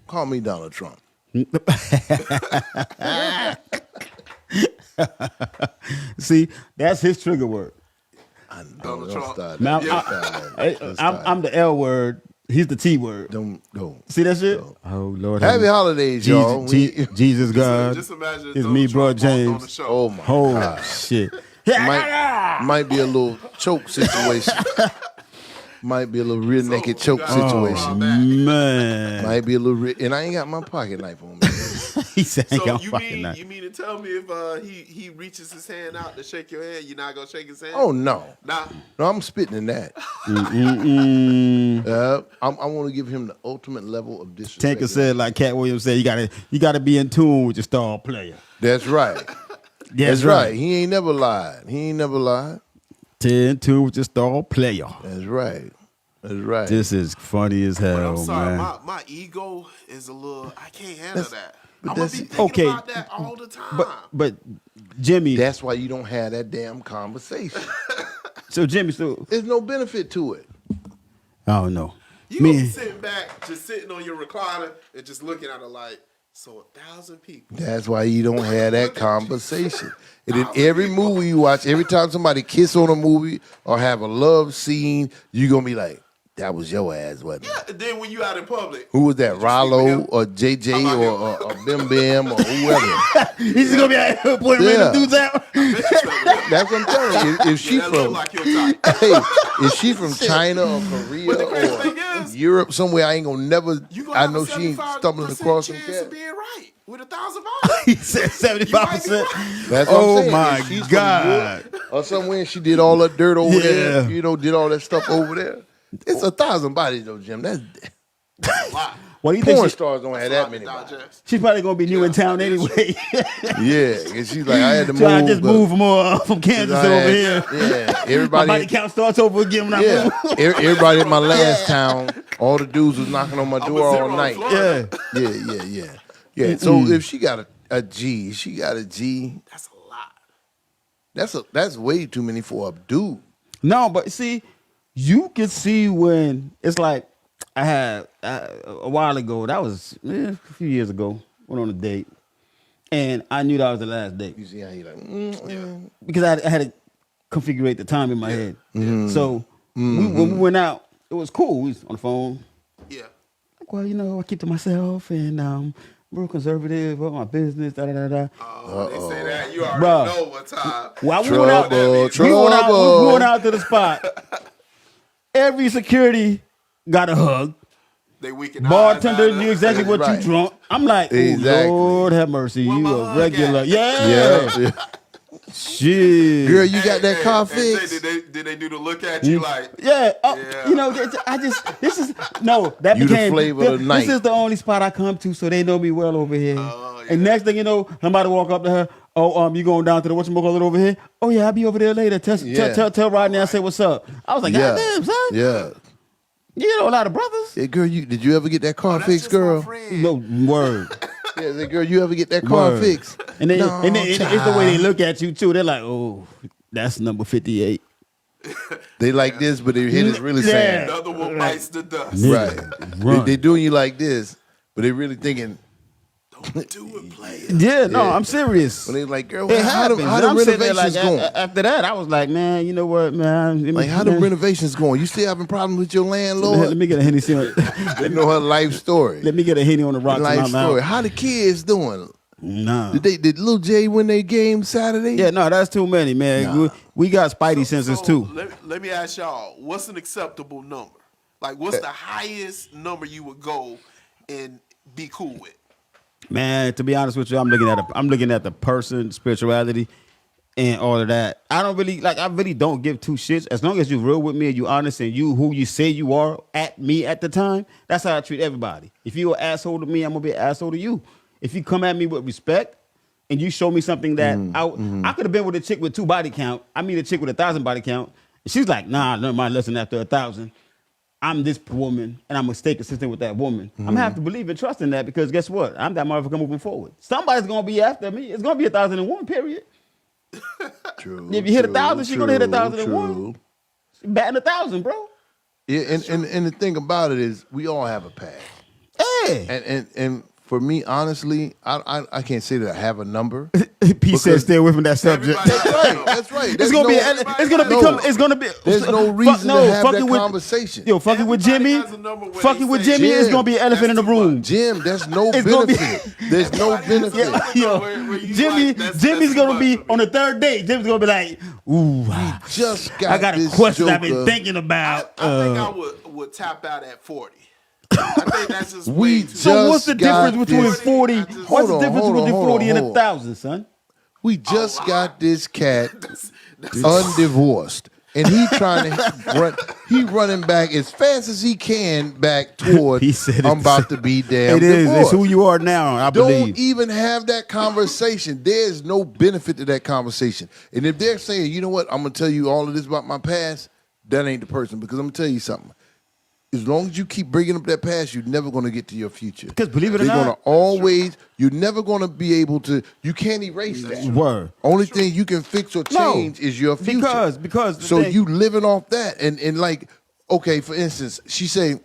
Call me Donald Trump. See, that's his trigger word. Donald Trump. Start Man, that. I'm the L word. He's the T word. Don't. See that shit? Don't. Oh Lord. Happy holidays, y'all. Jesus God. Just imagine It's Donald me, bro, Trump on the James. show. Oh my Oh God. shit. Might be a little choke situation. Might be a little rear naked choke situation. Man. Might be a little and I ain't got my pocket knife on me. He said I ain't So got you fucking mean knife. you mean to tell me if he reaches his hand out to shake your hand, you're not gonna shake his hand? Oh no. Nah. No, I'm spitting in that. I want to give him the ultimate level of disrespect. Tanker said, like Cat Williams said, you gotta be in tune with your star player. That's right. That's right. He ain't never lied. In tune with your star player. That's right. That's right. This is funny as But hell, I'm sorry, man. my ego is a little. I can't handle that. but I'm gonna be that's- thinking okay. about that all the time. But Jimmy, That's why you don't have that damn conversation. so Jimmy, so There's no benefit to it. I don't know. you gonna be Me, sitting back, just sitting on your recliner and just looking at it like, so 1,000 people. That's why you don't have that conversation. And in every movie you watch, every time somebody kiss on a movie or have a love scene, you're going to be like, that was your ass, wasn't it? Yeah, and then when you out in public, Who was that, Did you sleep with Rollo him? or JJ How about or Bim Bam or whoever? he's just gonna be out here pointing Yeah. random dudes out. That's what I'm telling you. If she yeah, that look from like your type. hey, if she from China or Korea But the crazy thing or is, Europe somewhere, I ain't gonna never. You gonna I have know a she ain't 75% stumbling across some chance cat. of being right with 1,000 bodies. He said 75%. That's what I'm Oh saying. my If she's from God. Europe or somewhere and she did all that dirt over there, Yeah. did all that stuff over there. It's 1,000 bodies though, Jim. That's Wow. What do you porn think? stars don't have That's a that lot many to bodies. digest. She's probably gonna be new in town that is anyway. Yeah, and she's like, I had to So I move. just but- moved from Kansas I over had- here. Yeah, My everybody. body count starts over again when I Yeah, move. everybody in my last town, all the dudes was knocking on my I'm a door zero all in night. Florida. Yeah. So if she got a G, she got a G. That's a lot. That's way too many for a dude. No, but see, you can see when it's like I had a while ago. That was a few years ago. Went on a date, and I knew that was the last date You see how he like, because I had to configure the time in my head. So when we went out, it was cool. We was on the phone. Yeah. Like, well, I keep to myself, and real conservative about my business. Da da da da. Oh, they say that. You already Bruh. know what time. Well, we went out. Trouble. We went out to the spot. Every security got a hug. They weaken Bartender eyes, knew exactly what Right. you drunk. I'm like, oh, Exactly. Lord have mercy. Where You my a hug regular. at? Yeah. Yeah. Shit. Girl, you got that car Jay, fixed? did they do the look at you like? Yeah, Yeah. this is no, that You the became flavor of the night. This is the only spot I come to, so they know me well over here. Oh, And yeah. next thing you know, somebody walk up to her. Oh, you going down to the whatchamacallit over here? Oh yeah, I'll be over there later. Tell Rodney I say what's up. I was like, God damn, son. Yeah. You know a lot of brothers. Yeah, girl, did you ever get that car That's fixed, just my girl? friend. No word. Yeah, say, girl, you ever get that car Word. fixed? And then, No, it's the way they look at you too. They're like, oh, that's number 58. They like this, but their head is really Yeah. saying, Another one bites the dust. right. Run. They doing you like this, but they really thinking, Don't do it, play it. Yeah, no, Yeah. I'm serious. when they like, girl, It how the happens. And I'm sitting there renovations like, going? after that, I was like, man, you know what, man? Like, how the renovations going? You still having problems with your Let landlord? me get a Hennessy on. They know her life story. Let me get a Henny on the rocks in my Life story. mouth. How the kids doing? Nah. Did Lil J win their game Saturday? Yeah, no, that's too many, man. Nah. We got Spidey senses So, too. Let me ask y'all, what's an acceptable number? Like, what's the highest number you would go and be cool with? Man, to be honest with you, I'm looking at the person, spirituality, and all of that. I really don't give two shits. As long as you're real with me and you honest and you who you say you are at me at the time, that's how I treat everybody. If you're an asshole to me, I'm gonna be an asshole to you. If you come at me with respect and you show me something that I could have been with a chick with 2 body count. I mean a chick with 1,000 body count. And she's like, nah, I learned my lesson after 1,000. I'm this woman, and I'm gonna stay consistent with that woman. I'm gonna have to believe and trust in that because guess what? I'm that motherfucker moving forward. Somebody's gonna be after me. It's gonna be 1,001, period. True. If you hit 1,000, she gonna hit 1,001. True. She batting 1,000, bro. Yeah, and the thing about it is, we all have a past, Hey. and for me, honestly, I can't say that I have a number. P said, "Stay away from that subject." That's right. It's gonna be. It's gonna become. It's gonna be. There's no reason to have that conversation. Yo, fucking with Jimmy. Fucking with Jimmy is gonna be an elephant in the room. Jim, that's no benefit. There's no benefit. Jimmy's gonna be on the third date. Jimmy's gonna be like, "Ooh, just got I got a question I've been thinking about." I think I would tap out at 40. I think that's just So what's the difference between 40? What's the difference between 40 and 1,000, son? We just got this cat undivorced, and he trying to run. He running back as fast as he can back toward. I'm about to be damn. It is. It's who you are now. I believe. Don't even have that conversation. There's no benefit to that conversation. And if they're saying, you know what, I'm gonna tell you all of this about my past, that ain't the person. Because I'm gonna tell you something. As long as you keep bringing up that past, you're never going to get to your future. Because believe it or they're not, going to always. You're never going to be able to. You can't erase that. Word. Only thing you can fix or change is your future. Because so you living off that, and like, okay, for instance, she say,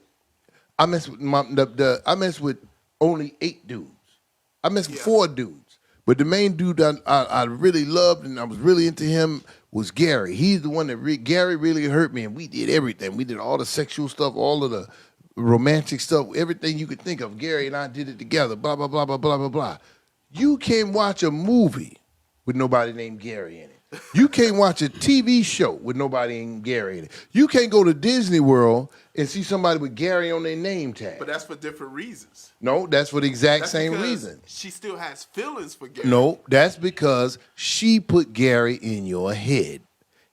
I mess with I mess with only 8 dudes. I mess with 4 dudes, but the main dude I really loved and I was really into him was Gary. He's the one that Gary really hurt me, and we did everything. We did all the sexual stuff, all of the romantic stuff, everything you could think of. Gary and I did it together, blah, blah, blah, blah, blah, blah, blah. You can't watch a movie with nobody named Gary in it. You can't watch a TV show with nobody named Gary in it. You can't go to Disney World and see somebody with Gary on their name tag. But that's for different reasons. No, that's for the exact same reason. She still has feelings for Gary. No, that's because she put Gary in your head.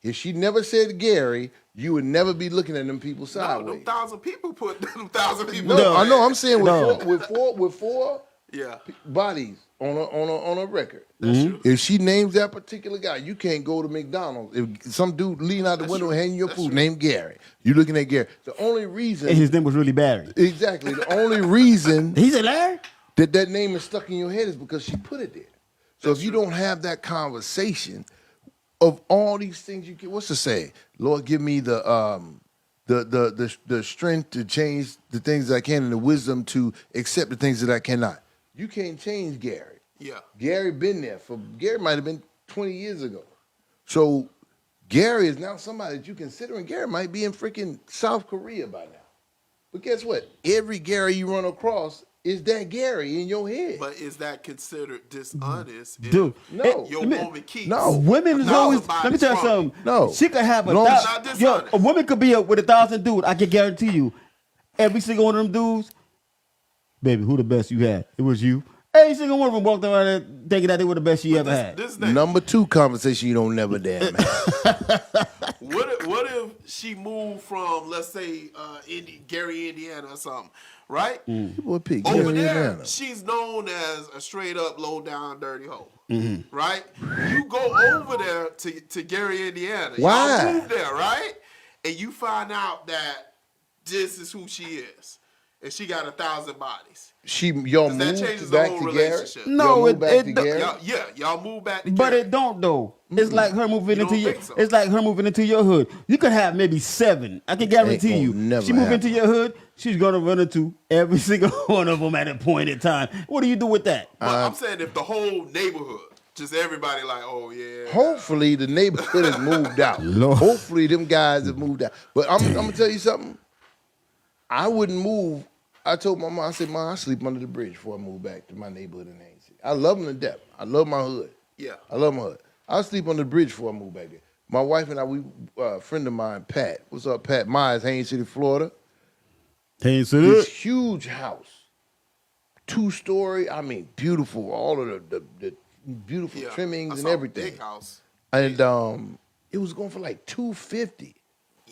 If she never said Gary, you would never be looking at them people sideways. No, them 1,000 people put them 1,000 people. No, I know. I'm saying with four yeah. bodies on a record. That's true. If she names that particular guy, you can't go to McDonald's. If some dude leaning out the window and handing you your food named Gary, you looking at Gary. The only reason and his name was really Barry. Exactly. The only reason he's a Larry that name is stuck in your head is because she put it there. So if you don't have that conversation of all these things, you get what's to say? Lord, give me the strength to change the things that I can and the wisdom to accept the things that I cannot. You can't change Gary. Yeah. Gary Gary might have been 20 years ago. So Gary is now somebody that you consider, and Gary might be in freaking South Korea by now. But guess what? Every Gary you run across is that Gary in your head. But is that considered dishonest? Dude, no. Your woman keeps. No. Women is always. Let me tell you something. No. She could have a woman could be with 1,000 dudes. I can guarantee you, every single one of them dudes, baby, who the best you had? It was you. Every single one of them walked around there thinking that they were the best she ever had. Number 2 conversation you don't never damn have. What if she moved from, let's say, Gary, Indiana or something, right? Over there, Indiana. She's known as a straight up, low down, dirty hoe, right? You go over there to Gary, Indiana. Why? Y'all move there, right? And you find out that this is who she is, and she got 1,000 bodies. Y'all moved back to Gary? No, y'all move back to Gary. But it don't though. It's like her moving into your. It's like her moving into your hood. You could have maybe 7. I can guarantee you. She move into your hood. She's gonna run into every single one of them at a point in time. What do you do with that? Well, I'm saying if the whole neighborhood, just everybody like, oh yeah. Hopefully the neighborhood has moved out. Hopefully them guys have moved out. But I'm gonna tell you something. I wouldn't move. I told my mom, I said, Mom, I sleep under the bridge before I move back to my neighborhood in Haines City. I love them to death. I love my hood. Yeah. I love my hood. I'll sleep on the bridge before I move back there. My wife and I, a friend of mine, Pat. What's up, Pat Myers, Haines City, Florida. Haines City. This huge house. 2-story, I mean, beautiful. All of the beautiful trimmings and everything. Big house. And it was going for like $250.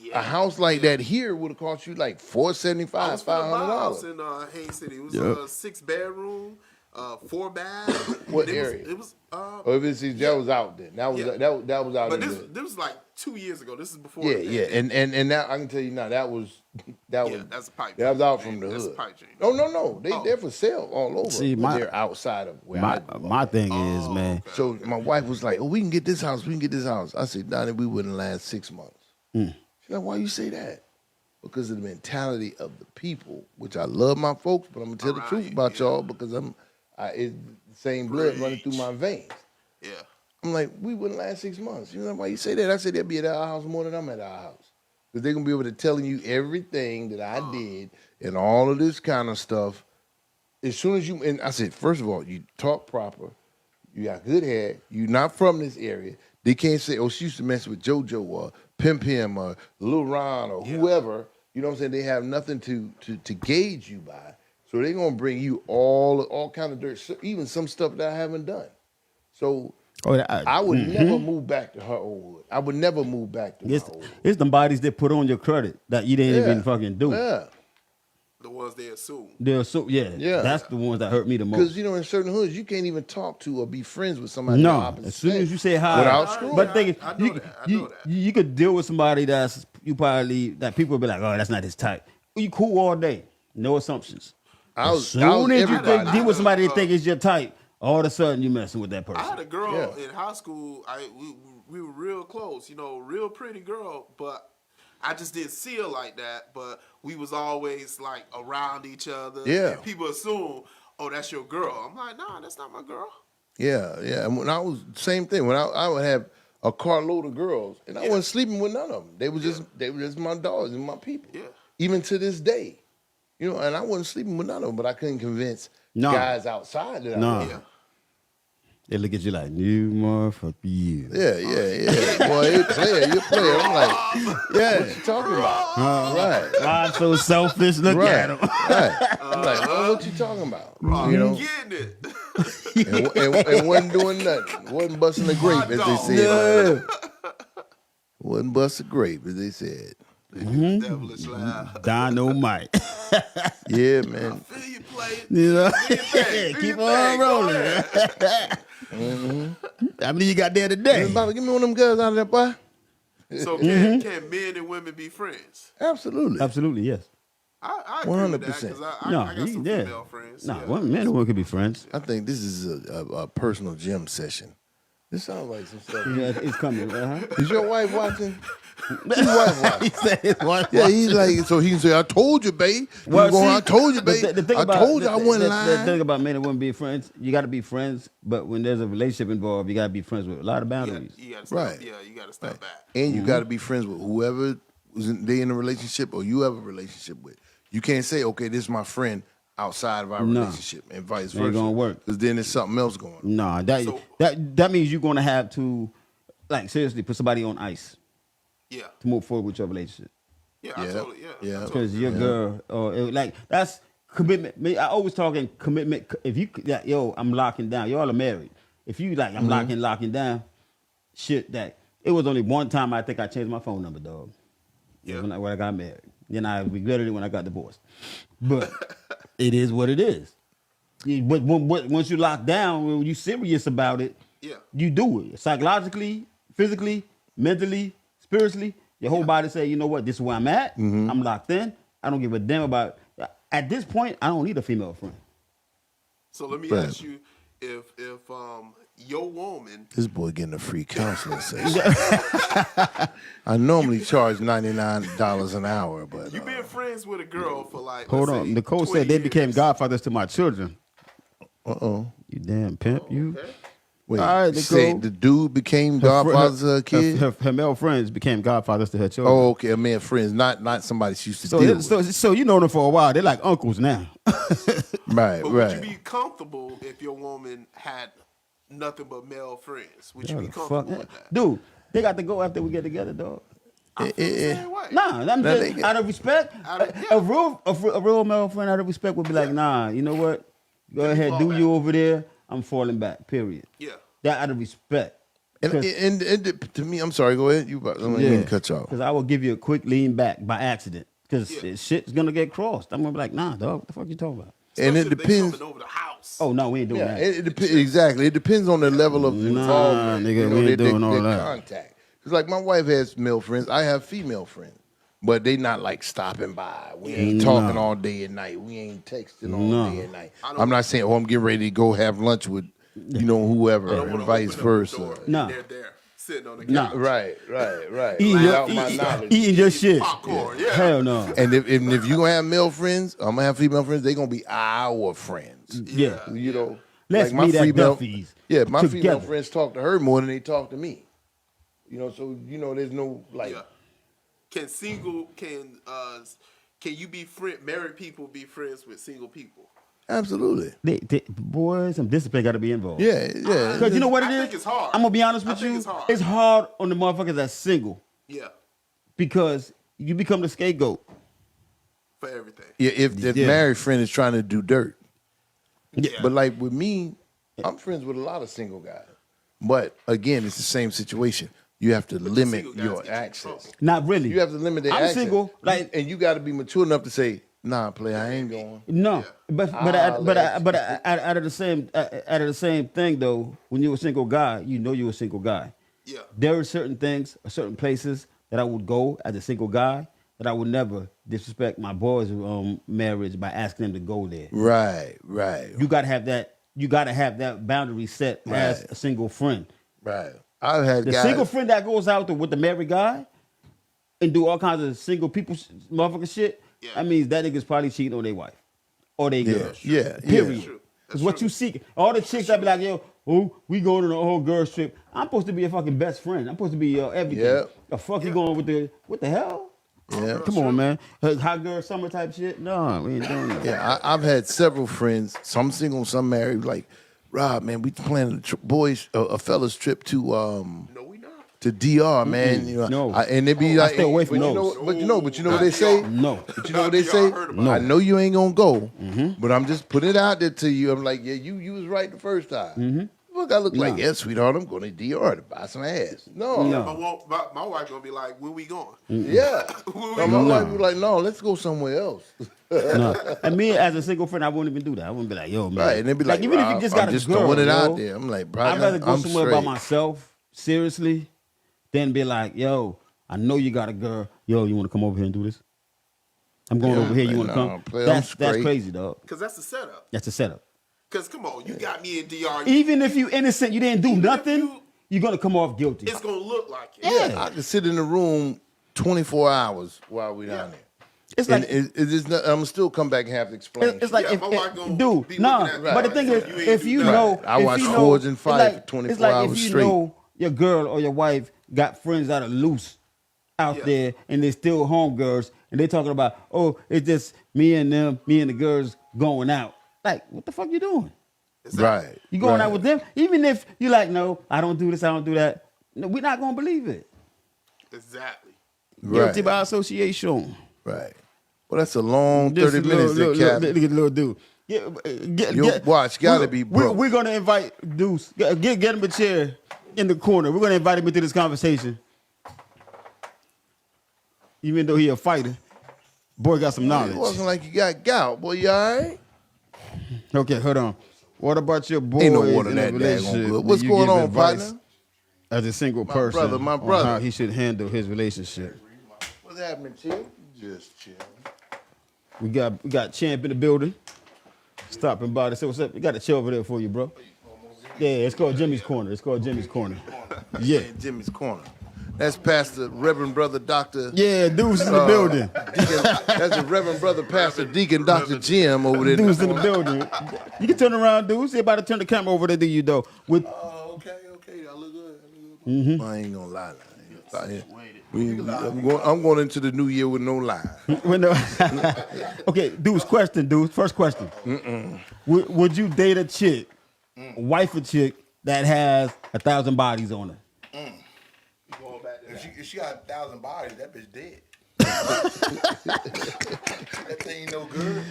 Yeah. A house like that here would have cost you like $475, $500. House in Haines City. It was a 6-bedroom, 4-bath. What area? It was. That was out then. That was out. But this was like 2 years ago. This is before. Yeah. And now I can tell you now that was that's a pipe. That was out from the hood. That's a pipe dream. No. They're for sale all over. See, they're outside of where my thing is, man. Okay. So my wife was like, "Oh, we can get this house. We can get this house." I said, "Donnie, we wouldn't last 6 months." She's like, "Why you say that?" because of the mentality of the people, which I love my folks, but I'm gonna tell the truth about y'all because it's the same blood running through my veins. Yeah. I'm like, we wouldn't last 6 months. You know why you say that? I said they'll be at our house more than I'm at our house. Because they're going to be able to tell you everything that I did and all of this kind of stuff. As soon as you, and I said, first of all, you talk proper. You got good hair. You're not from this area. They can't say, oh, she used to mess with JoJo or Pim Pim or Lil Ron or whoever. You know what I'm saying? They have nothing to gauge you by. So they're going to bring you all kind of dirt, even some stuff that I haven't done. So I would never move back to her old hood. I would never move back to my old hood. It's the bodies that put on your credit that you didn't even fucking do. Yeah. The ones they assume. Yeah. That's the ones that hurt me the most. Because, in certain hoods, you can't even talk to or be friends with somebody. No, as soon as you say hi. Without screwing. But think I know that. you could deal with somebody that people will be like, oh, that's not his type. You cool all day. No assumptions. As soon as you deal with somebody that think it's your type, all of a sudden you messing with that person. I had a girl in high school. We were real close, real pretty girl, but I just didn't see her like that. But we was always like around each other. Yeah. And people assume, oh, that's your girl. I'm like, nah, that's not my girl. Yeah. And when I was, same thing. When I would have a carload of girls, and I wasn't sleeping with none of them. They were just my dogs and my people. Yeah. Even to this day. And I wasn't sleeping with none of them, but I couldn't convince guys outside that I was. Yeah. They look at you like, you motherfucker, you. Yeah. Boy, you're a player. I'm like, what you talking about? Right. I'm so selfish. Look at him. Right. I'm like, what you talking about? I'm getting it. and wasn't doing nothing. Wasn't busting a grape, as they said. Wasn't busting a grape, as they said. Devilish loud. Dynamite. Yeah, man. I feel you playing. Keep on rolling. How many you got there today? Give me one of them guys out of there, boy. So can men and women be friends? Absolutely. Absolutely, yes. I agree with that 100%. because I got some female friends. No, men and women could be friends. I think this is a personal gym session. This sounds like some stuff. Yeah, it's coming. Is your wife watching? His wife watching. He said his wife. Yeah, he's like, so he can say, I told you, babe. I told you, babe. I told you I wasn't lying. The thing about men and women being friends, you got to be friends, but when there's a relationship involved, you got to be friends with a lot of boundaries. You gotta step, you got to step back. And you got to be friends with whoever they in a relationship or you have a relationship with. You can't say, okay, this is my friend outside of our relationship and vice versa. Ain't gonna work. Because then there's something else going on. No, that means you're gonna have to, like, seriously put somebody on ice. Yeah. To move forward with your relationship. Yeah, absolutely. Yeah. Because your girl, that's commitment. I always talk in commitment. If you, I'm locking down. Y'all are married. If you like, I'm locking down. Shit, that it was only one time I think I changed my phone number, dog. Yeah. When I got married. Then I regretted it when I got divorced. But it is what it is. But once you lock down, when you're serious about it, you do it. Psychologically, physically, mentally, spiritually, your whole body say, you know what, this is where I'm at. I'm locked in. I don't give a damn about it. At this point, I don't need a female friend. So let me ask you, if your woman, this boy getting a free counseling session. I normally charge $99 an hour, but you been friends with a girl for like, hold on. Nicole said they became godfathers to my children. You damn pimp, you. Okay. Wait, all right, say the dude became godfathers to her kid? Her male friends became godfathers to her children. Oh, okay, a man friends, not somebody she used to deal with. So you know them for a while. They're like uncles now. But would you be comfortable if your woman had nothing but male friends? Would you be comfortable with that? Dude, they got to go after we get together, dog. I feel the same way. Nah, I'm just out of respect. A real male friend out of respect would be like, nah, you know what? Go ahead, do you over there. I'm falling back, period. Yeah. That out of respect. And to me, I'm sorry, go ahead. I'm going to cut you off. Because I will give you a quick lean back by accident. Because shit's going to get crossed. I'm going to be like, nah, dog, what the fuck you talking about? And it depends. Over the house. Oh, no, we ain't doing that. Exactly. It depends on the level of involvement. Nigga, we ain't doing all that. Contact. Because like my wife has male friends. I have female friends. But they not like stopping by. We ain't talking all day and night. We ain't texting all day and night. I'm not saying, I'm getting ready to go have lunch with, whoever, and vice versa. No. They're there. sitting on the Nah. couch. Right. Eating Without my knowledge. your shit. Popcorn, yeah. Hell no. And if you gonna have male friends, I'm gonna have female friends. They gonna be our friends. Yeah. You know, Let's my meet at female, Duffy's. yeah, my female together. friends talk to her more than they talk to me. You know, so there's no like. Yeah. Can you be married people be friends with single people? Absolutely. Boy, some discipline got to be involved. Yeah. Because you know what it I is? think it's hard. I'm going to be honest I with think you. it's hard. It's hard on the motherfuckers that's single Yeah, because you become the scapegoat. for everything. Yeah, if the Yeah. married friend is trying to do dirt. Yeah. But like with me, I'm friends with a lot of single guys. But again, it's the same situation. You have to limit single guys your get you in access. trouble. Not really. You have to limit their I'm access. single, like- and you got to be mature enough to say, "Nah, player, I ain't going." No, but out of the same thing though, when you're a single guy, you know you're a single guy. Yeah. There are certain things, certain places that I would go as a single guy that I would never disrespect my boys' marriage by asking them to go there. Right. You gotta have that. You gotta have that boundary set as Right. a single friend. Right. I've had The guys. single friend that goes out with the married guy and do all kinds of single people motherfucking shit. Yeah. That means that nigga's probably cheating on their wife or their girl. Yeah. Period. true. Because what you seek, all the chicks that be like, yo, we going on a whole girls trip. I'm supposed to be a fucking best friend. I'm supposed to be everything. Yeah. The fuck you going with what the hell? Yeah. Come on, man. Hot girl summer type shit? No, we ain't doing that. Yeah, I've had several friends, some single, some married. Like, Rob, man, we planning a fellas trip to No, we not. to DR, man. You know, No. and they be I like, stay away from but you those. know, but you know what they say. No. But you know what Nah, they say? I heard about I it. know you ain't gonna go, but I'm just putting it out there to you. I'm like, yeah, you was right the first time. Look, I look like, yeah, sweetheart, I'm going to DR to buy some ass. No. My wife gonna be like, "Where we going?" Yeah. Where we My going? wife be like, no, let's go somewhere else. No. And me as a single friend, I wouldn't even do that. I wouldn't be like, yo, man. Right, and they be like, even if Rob, you just got I'm a just girl, throwing it yo, out there. I'm like, bro, I'd rather go I'm somewhere by straight. myself, seriously, than be like, yo, I know you got a girl. Yo, you want to come over here and do this? I'm going over here. You want to nah, come? play, I'm That's straight. crazy, dog. Because that's the setup. That's a setup. Because come on, you got me in DR. Even if you innocent, you didn't do Even if nothing, you're going to come off guilty. It's gonna look like it. Yeah. I can sit in the room 24 hours while we down there. It's And like, it's not, I'm still come back and have to explain. it's like Yeah, my wife gonna dude, be nah. looking at But the that thing like, is, you ain't if do you nothing. know, I if watch you know, Forge and it's Fight like, for 24 it's like hours if you straight. know your girl or your wife got friends that are loose out Yeah. there and they're still homegirls and they talking about, oh, it's just me and them, me and the girls going out. Like, what the fuck you doing? right. You going right. out with them? Even if you like, no, I don't do this, I don't do that. No, we're not gonna believe it. Exactly. Guilty Right. by association. Right. Well, that's a long This 30 minutes there, Cap. Look at the little dude. Your watch gotta be broke. We're gonna invite Deuce. Get him a chair in the corner. We're gonna invite him into this conversation. Even though he a fighter, boy got some It knowledge. wasn't like you got gout. Boy, you all right? Okay, hold on. What about your boys Ain't no water in that a daggone relationship? good. Do What's you going give on, advice partner? as a single person brother, my on brother. how he should handle his relationship? What's happening, Chill? Just chill. We got Champ in the building. Stopping by to say what's up. We got a chair over there for you, bro. Yeah, it's called Jimmy's Corner. It's called Jimmy's Corner. Yeah. Jimmy's Corner. That's Pastor Reverend Brother Dr. Yeah, Deuce in the building. Deacon, that's the Reverend Brother Pastor Deacon Dr. Jim over there. Deuce in the building. You can turn around, Deuce. You're about to turn the camera over there to you, though. With Oh, okay. I look good. I ain't gonna lie. I'm going into the new year with no lie. when okay, Deuce, question, Deuce. First question. Would you date a chick, wife a chick that has 1,000 bodies on her? Going back to that. If she got 1,000 bodies, that bitch dead. That thing ain't no good.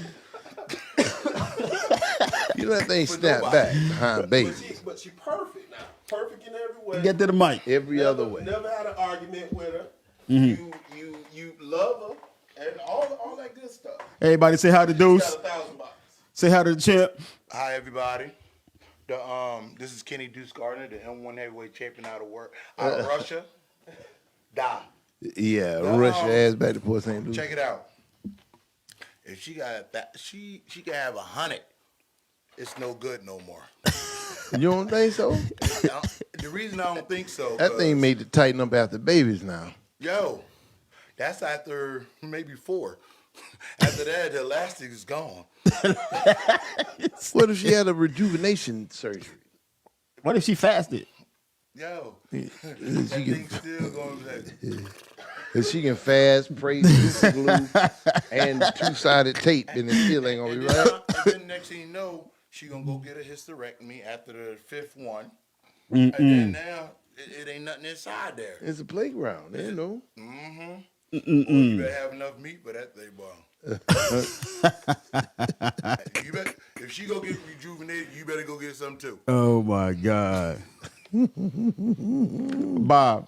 You know that thing snap back behind baby. But she perfect now. Perfect in every way. Get to the mic. Every other way. Never had an argument with her. Mm-hmm. You love her and all that good stuff. Everybody say hi to She Deuce. got 1,000 bucks. Say hi to the champ. Hi, everybody. This is Kenny Deuce Gardner, the M1 heavyweight champion out of Russia. Die. Yeah, rush your ass back to Port St. Louis. Check it out. If she got that, she can have 100. It's no good no more. You don't think so? The reason I don't think so. That thing made to tighten up after babies now. Yo, that's after maybe 4. After that, the elastic is gone. What if she had a rejuvenation surgery? What if she fasted? Yo, She that can, thing's still going to if she can fast, pray, super glue, and 2-sided tape, and it still ain't gonna be right. And then next thing you know, she gonna go get a hysterectomy after the 5th one. And then now, it ain't nothing inside there. It's a playground, you know. You better have enough meat for that thing, boy. You better, if she go get rejuvenated, you better go get some too. Oh my God. Bob,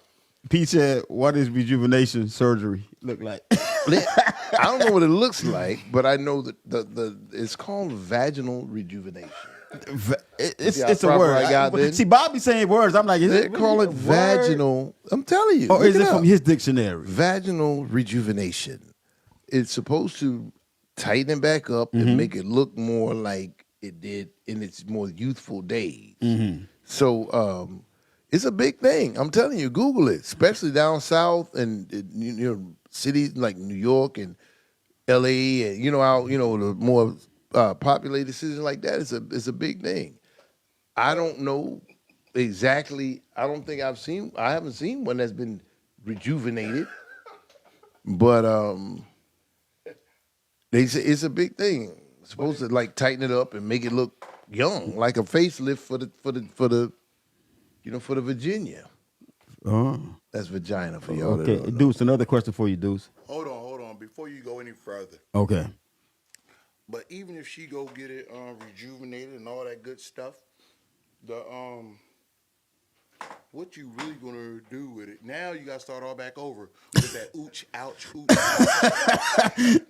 Pete said, what does rejuvenation surgery look like? I don't know what it looks like, but I know that the it's called vaginal rejuvenation. It's a word. See, Bob be saying words. I'm like, they call it vaginal. I'm telling you. Or is it from his dictionary? Vaginal rejuvenation. It's supposed to tighten it back up and make it look more like it did in its more youthful days. So it's a big thing. I'm telling you, Google it, especially down south and cities like New York and L.A. and the more populated cities like that. It's a big thing. I don't know exactly. I haven't seen one that's been rejuvenated, but they say it's a big thing. It's supposed to like tighten it up and make it look young, like a facelift for the Virginia. Oh, that's vagina for y'all. Okay, Deuce. Another question for you, Deuce. Hold on. Before you go any further. Okay. But even if she go get it rejuvenated and all that good stuff, what you really gonna do with it? Now you gotta start all back over with that ooch, ouch, ooch,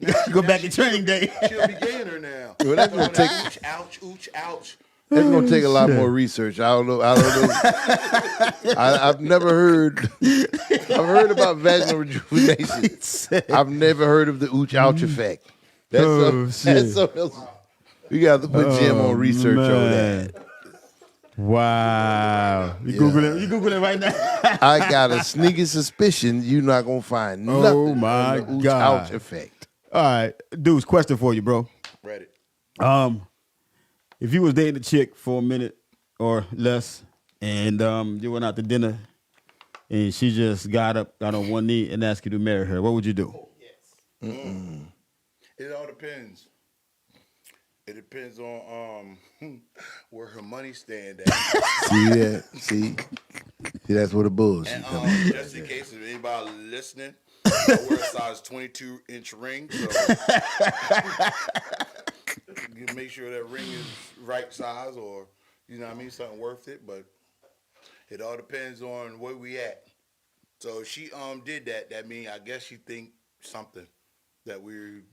ouch. Go back to training day. She'll be getting her now. Well, that's gonna take ooch, ouch, ooch, ouch. It's gonna take a lot more research. I don't know. I've never heard. I've heard about vaginal rejuvenation. I've never heard of the ooch ouch effect. That's something else. We got to put Jim on research on that. Wow. You Google it right now. I got a sneaky suspicion you're not gonna find nothing. Oh my on the ooch God. ouch effect. All right, Deuce, question for you, bro. Ready. If you was dating a chick for a minute or less, and you went out to dinner, and she just got on one knee and asked you to marry her, what would you do? It all depends. It depends on where her money stand at. See that? See, that's where the bullshit And comes in. just in case of anybody listening, I wear a size 22-inch ring, so you make sure that ring is right size, or something worth it. But it all depends on where we at. So if she did that, that means I guess she think something that we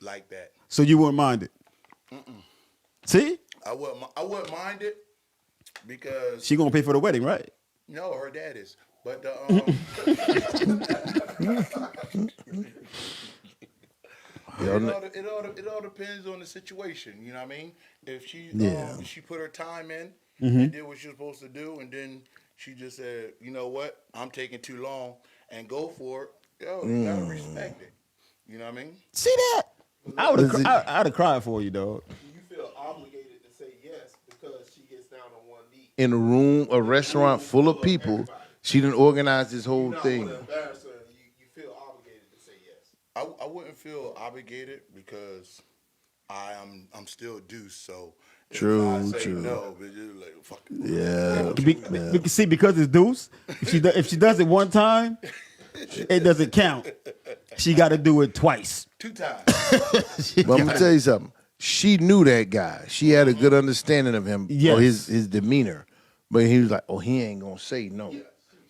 like that. So you wouldn't mind it? See? I wouldn't mind it because She gonna pay for the wedding, right? no, her dad is. But it all depends on the situation. You know what I mean? If she she put her time in and did what she was supposed to do, and then she just said, you know what, I'm taking too long, and go for it. You gotta respect it. You know what I mean? See that? I'd have cried for you, dog. You feel obligated to say yes because she gets down on one knee. In a room, a restaurant full of people, she didn't organize this whole thing. Embarrass her, you feel obligated to say yes. I wouldn't feel obligated because I'm still Deuce, so if I say no, but just like fuck it. We can see because it's Deuce. If she does it one time, it doesn't count. She got to do it twice. 2 times. But I'm gonna tell you something. She knew that guy. She had a good understanding of him or his demeanor. But he was like, "Oh, he ain't gonna say no."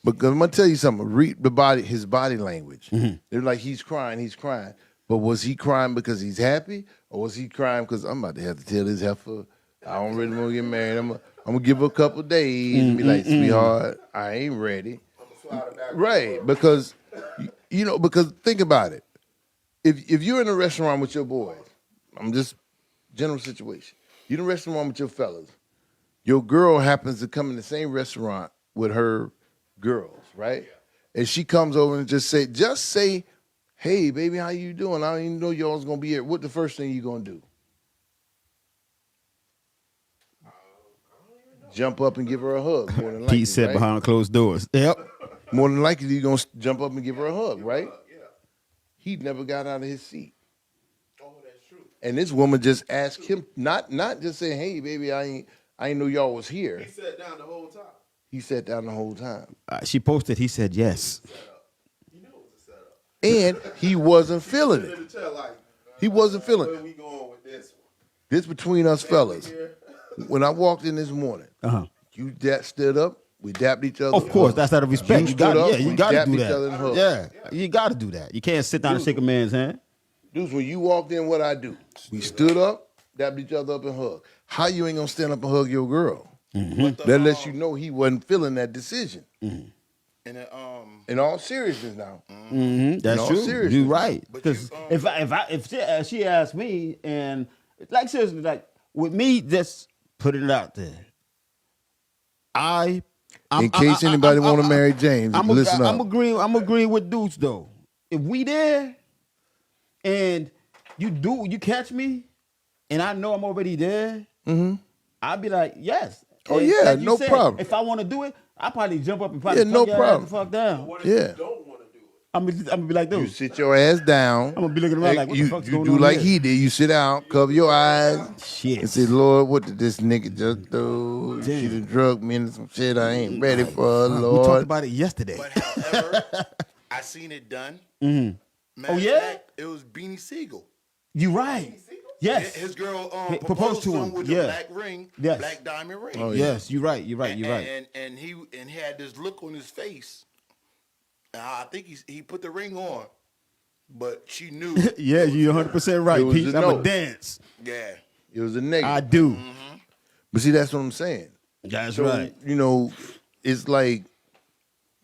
Because I'm gonna tell you something. Read his body language. They're like, he's crying. But was he crying because he's happy, or was he crying because I'm about to have to tell this heifer I don't really want to get married. I'm gonna give her a couple of days and be like, sweetheart, I ain't ready. Right? Because because think about it. If you're in a restaurant with your boys, I'm just general situation. You're in a restaurant with your fellas. Your girl happens to come in the same restaurant with her girls, right? And she comes over and just say, hey, baby, how you doing? I didn't even know y'all was gonna be here. What the first thing you gonna do? Jump up and give her a hug. More than likely, Pete said right? behind closed doors. Yep. More than likely, you're gonna jump up and give her a hug, right? He never got out of his seat. Oh, that's true. And this woman just asked him, not just saying, hey, baby, I ain't know y'all was here. He sat down the whole time. He sat down the whole time. She posted. He said yes. He knew it was a setup. And he wasn't feeling You it. could tell, like, He wasn't feeling where it. we going with this one? This between us fellas. Here. When I walked in this morning, you stood up, we dapped each other. Of course, that's out of respect. You You got stood up, yeah, you we got to dapped do each other and that. hugged. Yeah, you got to do that. You can't sit down and shake a man's hand. Dudes, when you walked in, what I do? We stood up, dapped each other up and hugged. How you ain't gonna stand up and hug your girl? That lets you know he wasn't feeling that decision. And In all seriousness now. That's all true. seriousness. You're right. But Because you, if she asked me, and like seriously, like with me, just putting it out there. In case anybody want to marry James, listen up. I'm agreeing with dudes though. If we there, and you catch me, and I know I'm already there, I'd be like, yes. Oh, And yeah, like you no said, problem. If I want to do it, I probably jump up and probably Yeah, no tuck your ass problem. the fuck down. What if Yeah. you don't want to do it? I'm gonna be like, You dude, sit your ass down. I'm gonna be looking around like, what you, the fuck's you going do on like here? he did. You sit down, cover your eyes, Shit. and say, Lord, what did this nigga just do? She done drug me into some shit I ain't ready for, We talked Lord. about it yesterday. but however, I seen it done. Matter Oh, of yeah? fact, it was Beanie Siegel. You right. Yes. His girl He proposed to him with yeah. the black ring, Yes. black diamond ring. Oh, yeah. Yes, you're right. You're right. You're right. And he had this look on his face. And I think he put the ring on, but she knew. Yeah, you're 100% right, It was Pete. a I'm no. a dance. Yeah. It was a negative. I do. But see, that's what I'm saying. That's So, right. you know, it's like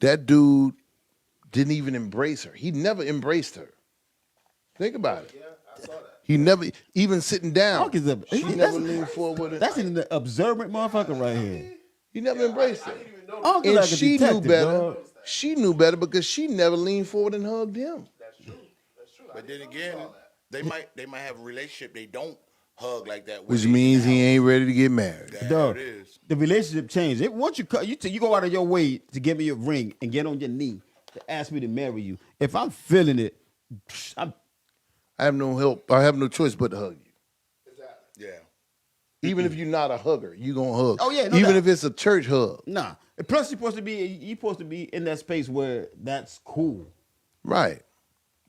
that dude didn't even embrace her. He never embraced her. Think about it. Yeah, I saw that. He never, even sitting down, Mark is a- she that's- never leaned forward. That's an observant motherfucker right here. He never embraced her. Uncle And like a she detective, knew better. dog. She knew better because she never leaned forward and hugged him. That's true. That's true. But then again, they might have a relationship they don't hug like that. Which means he ain't ready to get married. There Dog, it is. the relationship changed. Once you go out of your way to give me a ring and get on your knee to ask me to marry you. If I'm feeling it, I have no help. I have no choice but to hug you. Yeah. Even if you're not a hugger, you gonna hug. Oh, yeah, no Even doubt. if it's a church hug. nah. And plus, you're supposed to be in that space where that's cool. Right.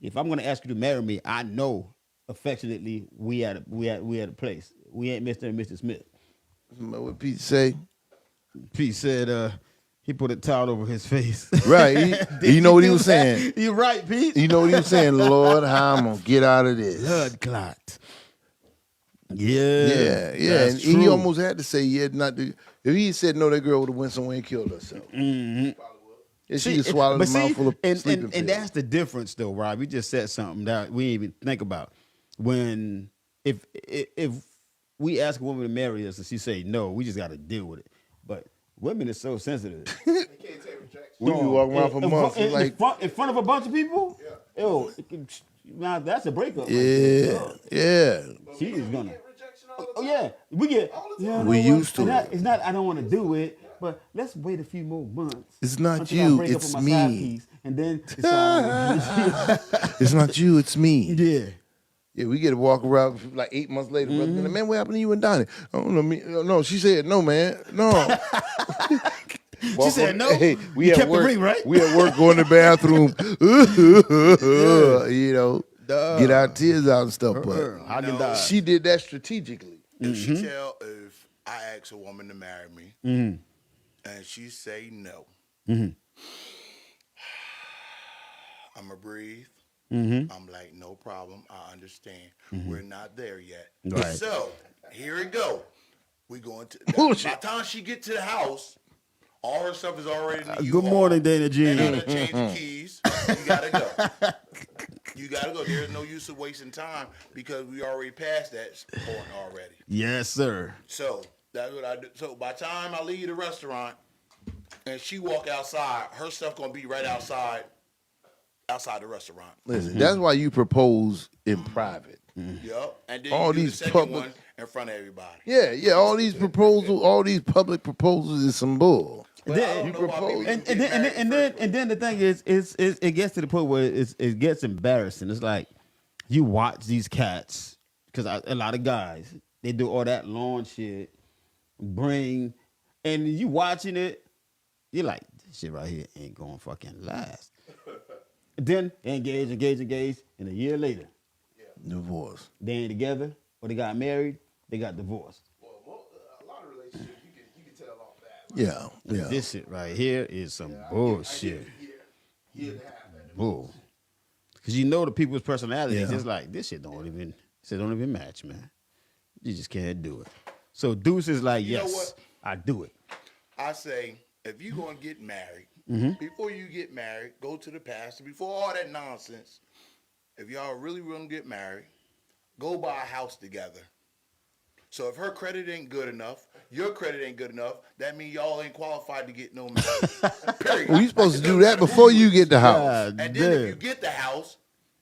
If I'm gonna ask you to marry me, I know affectionately we at a place. We ain't Mr. and Mrs. Smith. What Pete say? Pete said he put a towel over his face. Right. You know what he was saying. You're right, Pete. You know what he was saying? Lord, how I'm gonna get out of this. Blood clot. Yeah. Yeah. That's And he true. almost had to say yeah, not to. If he said no, that girl would have went somewhere and killed herself. And she just swallowed a mouthful of sleeping pills. and that's the difference, though, Rob. You just said something that we didn't even think about. When if we ask a woman to marry us and she say no, we just got to deal with it. But women are so sensitive. They can't take rejection. We be walking around for months. in, Like, in front of a bunch of people. Yo, now that's a breakup. yeah. She is gonna. Get rejection all the Oh time. yeah, we get. Yeah, We you know what? used to And it. It's not. I don't want to do it, but let's wait a few more months. It's not until I you, break up it's with my side me. piece, and then decide. It's not you, it's me. Yeah. Yeah, we get to walk around like 8 months later. Brother, man, what happened to you and Donnie? Oh, no, no, she said no, man. No. She said no. Hey, we You at kept the work. ring, right? We at work going to the bathroom. You know, get our tears out and stuff. But I can die. she did that strategically. If she tell if I ask a woman to marry me and she say no, I'ma breathe. I'm like, no problem. I understand. We're not there yet. Right. So here we go. We going to Bullshit. by the time she get to the house, all her stuff is already in the Good U-Haul. morning, Dana And I Jean. done changed the keys. You gotta go. You gotta go. There's no use of wasting time because we already passed that point already. Yes, sir. So that's what I do. So by the time I leave the restaurant, and she walk outside, her stuff gonna be right outside the restaurant. Listen, that's why you propose in private. Yep. And then All you do these the second public- one in front of everybody. Yeah, all these public proposals is some bull. But I don't You know why propose- people And get then married in the first place. the thing is, it gets to the point where it gets embarrassing. It's like you watch these cats because a lot of guys they do all that lawn shit, and you watching it, you're like, this shit right here ain't gonna fucking last. Then they engage, and a year later Divorce. they ain't together or they got married, they got divorced. A lot of relationships, you can tell off that. Yeah. This shit right here is some bullshit. Year and a half. At Bull. Because you know the people's personalities. Yeah. Just like this shit don't even match, man. You just can't do it. So Deuce is like, You know yes, what? I do it. I say, if you're gonna get married, Mm-hmm. before you get married, go to the pastor. Before all that nonsense, if y'all really gonna get married, go buy a house together. So if her credit ain't good enough, your credit ain't good enough, that means y'all ain't qualified to get no marriage. Period. Well, you supposed to do that before you get the house. God And then if you damn. get the house,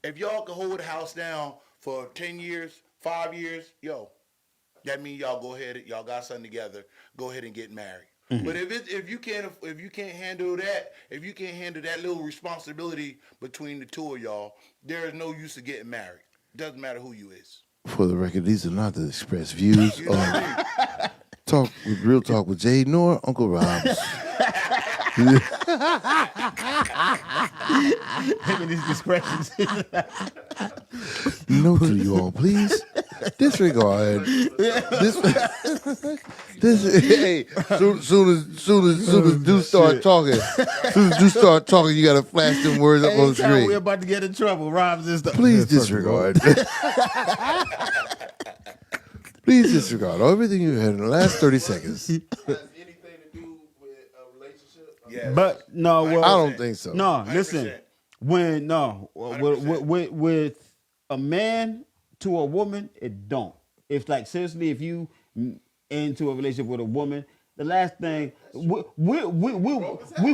if y'all can hold the house down for 10 years, 5 years, that means y'all go ahead, y'all got something together, go ahead and get married. But if you can't handle that, if you can't handle that little responsibility between the two of y'all, there is no use of getting married. Doesn't matter who you is. For the record, these are not the express views You know what I mean? Real talk with Jay nor Uncle Rob's. Him and his discretions. Note to you all, please disregard this. Hey, soon as Deuce start talking, you gotta flash them words up on the Anytime we're screen. about to get in trouble, Rob's is the Please disregard. Please disregard everything you heard in the last 30 seconds. Has anything to do with a relationship? Yeah. But no, well, I don't think so. No, listen. 100%. When $100%. with a man to a woman, it don't. It's like seriously, if you into a relationship with a woman, the last thing we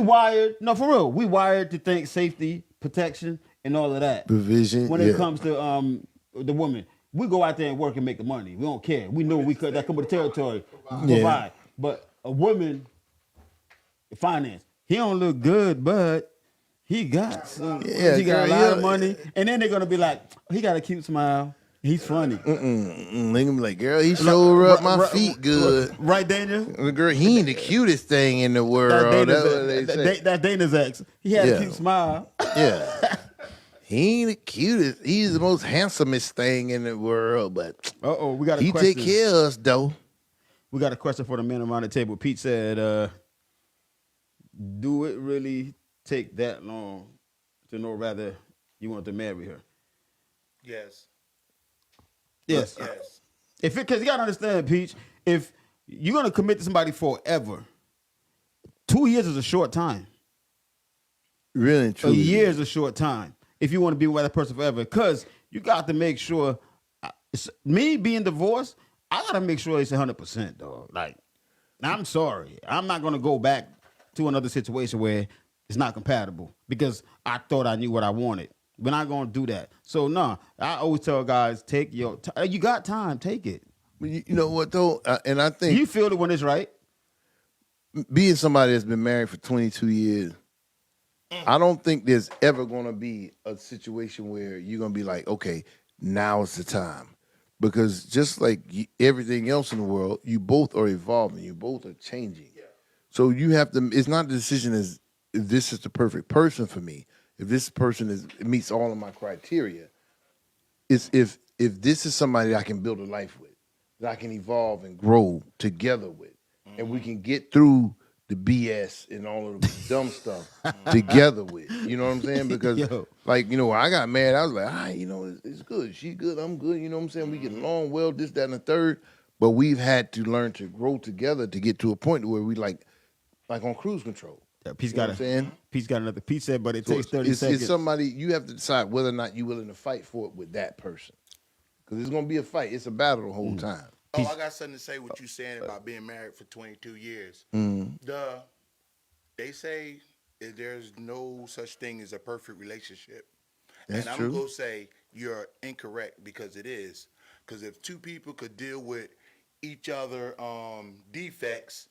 wired. No, for real, we wired to think safety, protection, and all of that. Provision, When yeah. it comes to the woman, we go out there and work and make the money. We don't care. We know we could that come with the territory. Provide. But a woman, finance. He don't look good, but he got some. Yeah, he got a girl, lot of yeah. money, and then they're gonna be like, he got a cute smile. He's funny. They gonna be like, girl, he showed up my feet good. Right, Daniel? Girl, he ain't the cutest thing in the world. That's what they say. That's Dana's ex. He had Yeah. a cute smile. Yeah. He ain't the cutest. He's the most handsomest thing in the world, but We got a he question. take care of us though. We got a question for the men around the table. Pete said, do it really take that long to know rather you want to marry her? Yes. Yes. Yes. Because you gotta understand, Peach, if you're gonna commit to somebody forever, 2 years is a short time. Really and A truly. year is a short time if you want to be with that person forever. Because you got to make sure. Me being divorced, I gotta make sure it's 100%, dog. Like, I'm sorry, I'm not gonna go back to another situation where it's not compatible because I thought I knew what I wanted. We're not gonna do that. So no, I always tell guys, take your time. You got time, take it. But you know what though? And I think You feel it when it's right. being somebody that's been married for 22 years, I don't think there's ever going to be a situation where you're going to be like, okay, now is the time. Because just like everything else in the world, you both are evolving. You both are changing. So you have to, it's not the decision as if this is the perfect person for me. If this person meets all of my criteria. It's if this is somebody I can build a life with, that I can evolve and grow together with, and we can get through the BS and all of the dumb stuff together with. You know what I'm saying? Because, like, when I got married, I was like, it's good. She good, I'm good. You know what I'm saying? We get along well, this, that, and the third. But we've had to learn to grow together to get to a point where we like on cruise control. Yeah, Pete's You know got what I'm saying? Pete's got another piece said, but it So takes 30 seconds. It's somebody, you have to decide whether or not you're willing to fight for it with that person. Because it's going to be a fight. It's a battle the whole time. Oh, I got something to say what you saying about being married for 22 years. They say there's no such thing as a perfect relationship. That's and I'm true. going to say you're incorrect because it is. Because if two people could deal with each other defects,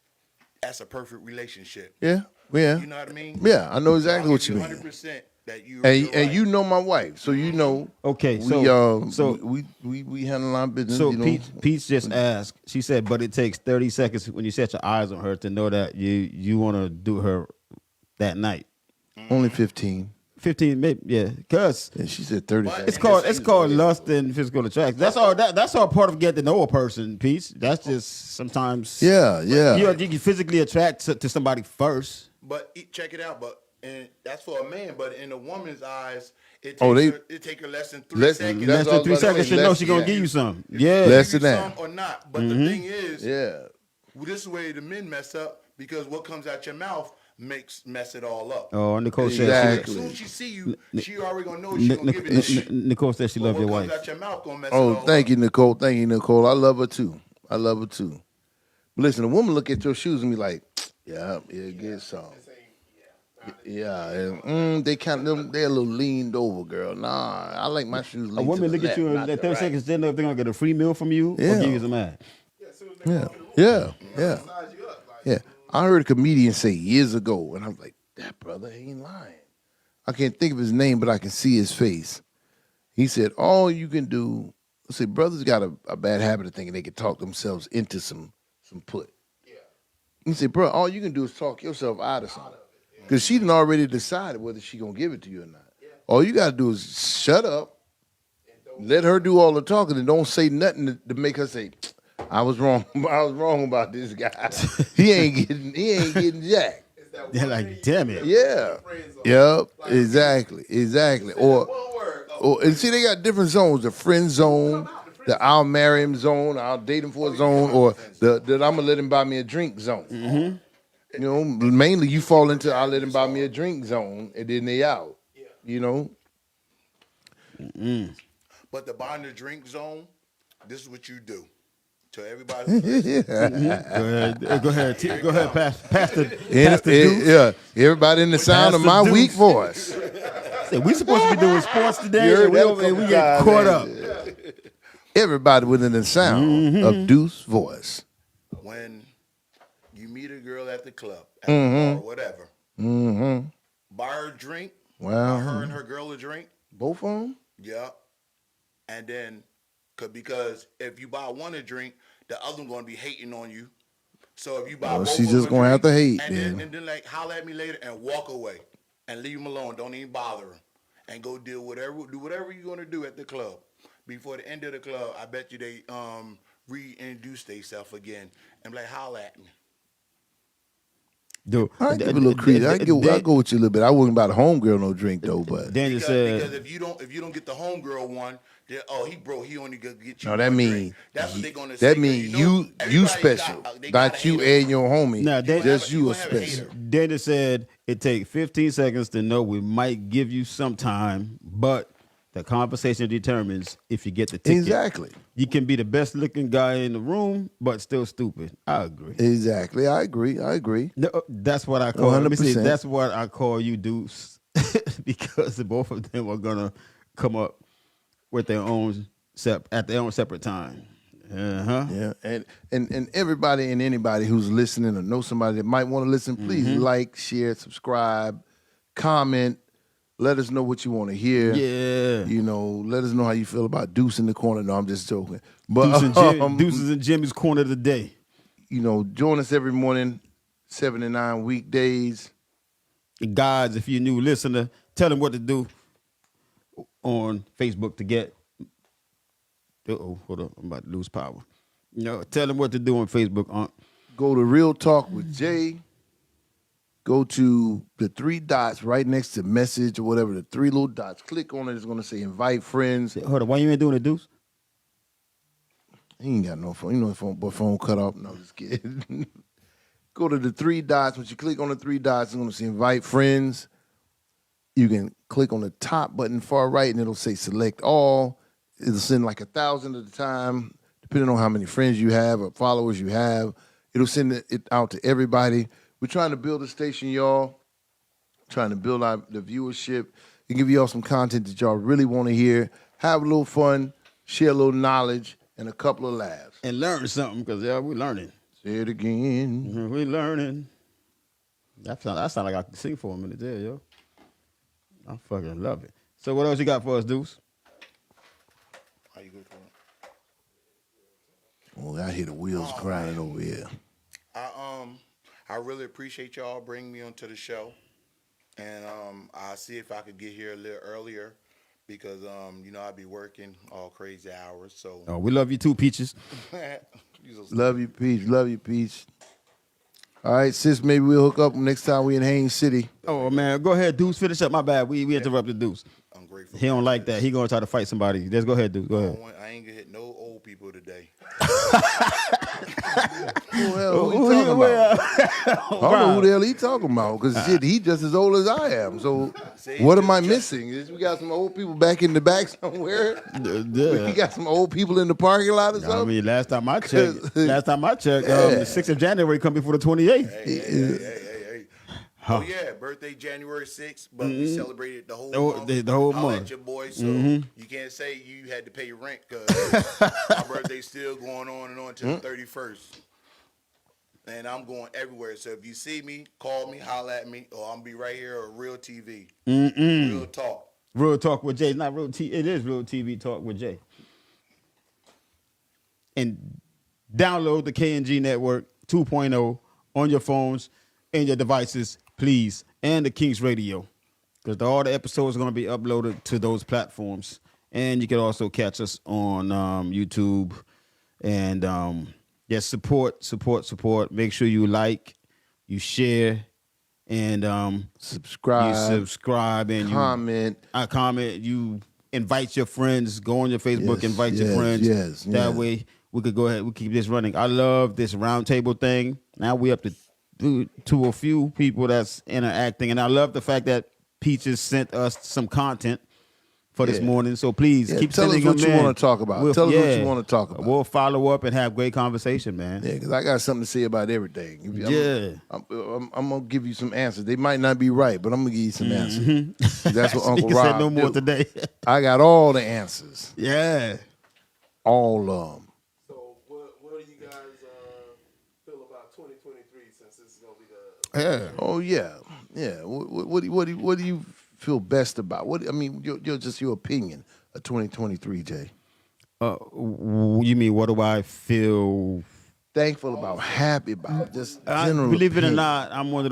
that's a perfect relationship. Yeah, yeah. You know what I mean? Yeah, I know exactly I'll what give you you mean. 100% that you're And right. you know my wife, so you know. Okay, we handle our business. So you know. Pete just asked. She said, but it takes 30 seconds when you set your eyes on her to know that you want to do her that night. Only 15. 15, maybe, yeah, cause And she said 30 seconds. it's called lust and physical attraction. That's all part of getting to know a person, Pete. That's just sometimes. Yeah. You can physically attract to somebody first. But check it out. And that's for a man. But in a woman's eyes, it take her less than 3 seconds. Less than 3 seconds to know she's gonna give you something. Yeah, less than that or not. But the thing is, well, this is the way the men mess up because what comes out your mouth mess it all up. Oh, Nicole Exactly. said. As soon as she see you, she already gonna know she's gonna give it to you. Nicole said she loved your What wife. comes out your mouth gonna mess it all thank up. you, Nicole. Thank you, Nicole. I love her too. But listen, a woman look at your shoes and be like, yeah, get some. Yeah, and, they kind of they're a little leaned over, girl. Nah, I like my shoes. A woman look at you in that 30 seconds, they know if they're gonna get a free meal from you or give you some ass. Yeah. I heard a comedian say years ago, and I was like, that brother ain't lying. I can't think of his name, but I can see his face. He said, all you can do, let's say brothers got a bad habit of thinking they can talk themselves into some put. Yeah. He said, bro, all you can do is talk yourself out of something. Because she done already decided whether she going to give it to you or not. Yeah. All you got to do is shut up, let her do all the talking, and don't say nothing to make her say, I was wrong. I was wrong about this guy. He ain't getting jack. They're like, damn it. Yeah. Yep. Exactly. Or and see, they got different zones: the friend zone, the I'll marry him zone, I'll date him for a zone, or the I'm gonna let him buy me a drink zone. Mm-hmm. You know, mainly you fall into I'll let him buy me a drink zone, and then they out. You know. But the buying the drink zone, this is what you do. To everybody. Go ahead, pass the deuce. Yeah, everybody in the sound of my weak voice. We supposed to be doing sports today, and we get caught up. Everybody within the sound of Deuce voice. When you meet a girl at the club, at the bar, whatever, buy her a drink, buy her and her girl a drink. Both of them? Yeah. And then, because if you buy one a drink, the other one going to be hating on you. So if you buy both she's of them just going to have to hate. and then like holler at me later and walk away and leave them alone. Don't even bother them. And go do whatever you're going to do at the club. Before the end of the club, I bet you they reintroduce themselves again and be like, holler at me. Dude, I give a little credit. I go with you a little bit. I wouldn't buy the homegirl no drink though, but Daniel said because if you don't get the homegirl one, he broke. He only gonna get you. No, that mean that's what they gonna say. That mean you special, not you and your homie. Nah, just you are special. Daniel said it take 15 seconds to know we might give you some time, but the conversation determines if you get the ticket. Exactly. You can be the best looking guy in the room, but still stupid. I agree. Exactly. I agree. No, that's what I call. 100%. Let me see. That's what I call you, Deuce, because both of them are gonna come up with their own at their own separate time. Yeah, and everybody and anybody who's listening or know somebody that might want to listen, please like, share, subscribe, comment. Let us know what you want to hear. Yeah. You know, let us know how you feel about Deuce in the corner. No, I'm just joking. But Deuces and Jimmy's corner of the day. You know, join us every morning, 7 to 9 weekdays. Guys, if you're a new listener, tell them what to do on Facebook to get. Hold on. I'm about to lose power. You know, tell them what to do on Facebook. Go to Real Talk with Jay. Go to the 3 dots right next to message or whatever, the 3 little dots. Click on it. It's going to say invite friends. Hold on. Why you ain't doing it, Deuce? He ain't got no phone. You know his phone cut off. No, just kidding. Go to the 3 dots. Once you click on the 3 dots, it's going to say invite friends. You can click on the top button far right, and it'll say select all. It'll send like 1,000 at a time, depending on how many friends you have or followers you have. It'll send it out to everybody. We're trying to build a station, y'all. Trying to build the viewership and give y'all some content that y'all really want to hear. Have a little fun, share a little knowledge, and a couple of laughs. And learn something, because we're learning. Say it again. We're learning. That sound like I could sing for a minute there, yo. I fucking love it. So what else you got for us, Deuce? How you good for it? Oh, I hear the wheels grinding over here. I really appreciate y'all bringing me onto the show, and I'll see if I could get here a little earlier because I'll be working all crazy hours. So We love you too, Peaches. Love you, Peach. Love you, Peach. All right, sis, maybe we'll hook up next time we in Haines City. Oh, man. Go ahead, Deuce. Finish up. My bad. We interrupted Deuce. I'm grateful. He don't like that. He going to try to fight somebody. Just go ahead, Deuce. Go ahead. I ain't gonna hit no old people today. Who the hell he talking about? I don't know who the hell he talking about because shit, he just as old as I am. So what am I missing? Is we got some old people back in the back somewhere? We got some old people in the parking lot or something? I mean, last time I checked, the 6th of January come before the 28th. Hey. Oh yeah, birthday January 6th, but we celebrated the whole month. The whole I'll month. let your boy, so you can't say you had to pay your rent because my birthday's still going on and on till the 31st. And I'm going everywhere. So if you see me, call me, holler at me, or I'm be right here on Real TV. Real talk. Real Talk with Jay. It's not Real TV. It is Real TV Talk with Jay. And download the KNG Network 2.0 on your phones and your devices, please, and the Kings Radio, because all the episodes are going to be uploaded to those platforms. And you can also catch us on YouTube. And yes, support. Make sure you like, you share, and Subscribe. You subscribe and comment. comment. You invite your friends. Go on your Facebook, invite your friends. That way we could go ahead. We keep this running. I love this roundtable thing. Now we up to a few people that's interacting, and I love the fact that Peaches sent us some content for this morning. So please keep sending them in. Tell us what you want to talk about. Tell us what you want to talk about. We'll follow up and have great conversation, man. Yeah, because I got something to say about everything. I'm going to give you some answers. They might not be right, but I'm going to give you some answers. That's what Uncle Rob said no more today. I got all the answers. Yeah. All of them. So what do you guys feel about 2023 since this is going to be the... Yeah. Oh, yeah. Yeah. What do you feel best about? Just your opinion of 2023, Jay. You mean what do I feel thankful about, happy about, just general believe it or opinion. not, I'm one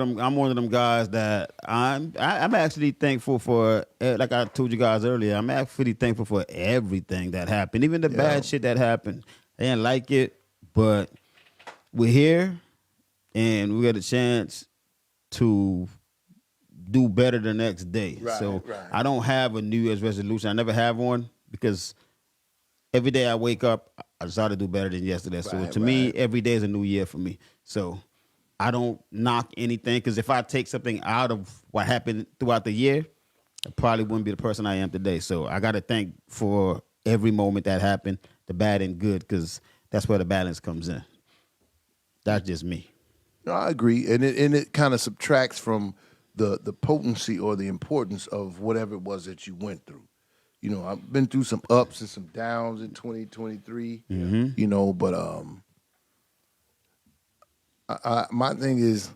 of them guys that I'm actually thankful for. Like I told you guys earlier, I'm actually thankful for everything that happened, even the bad shit that happened. I didn't like it, but we're here, and we got a chance to do better the next day. Right. I don't have a New Year's resolution. I never have one because every day I wake up, I try to do better than yesterday. So to me, every day is a new year for me. So I don't knock anything, because if I take something out of what happened throughout the year, I probably wouldn't be the person I am today. So I got to thank for every moment that happened, the bad and good, because that's where the balance comes in. That's just me. No, I agree, and it kind of subtracts from the potency or the importance of whatever it was that you went through. You know, I've been through some ups and some downs in 2023. You know, but my thing is,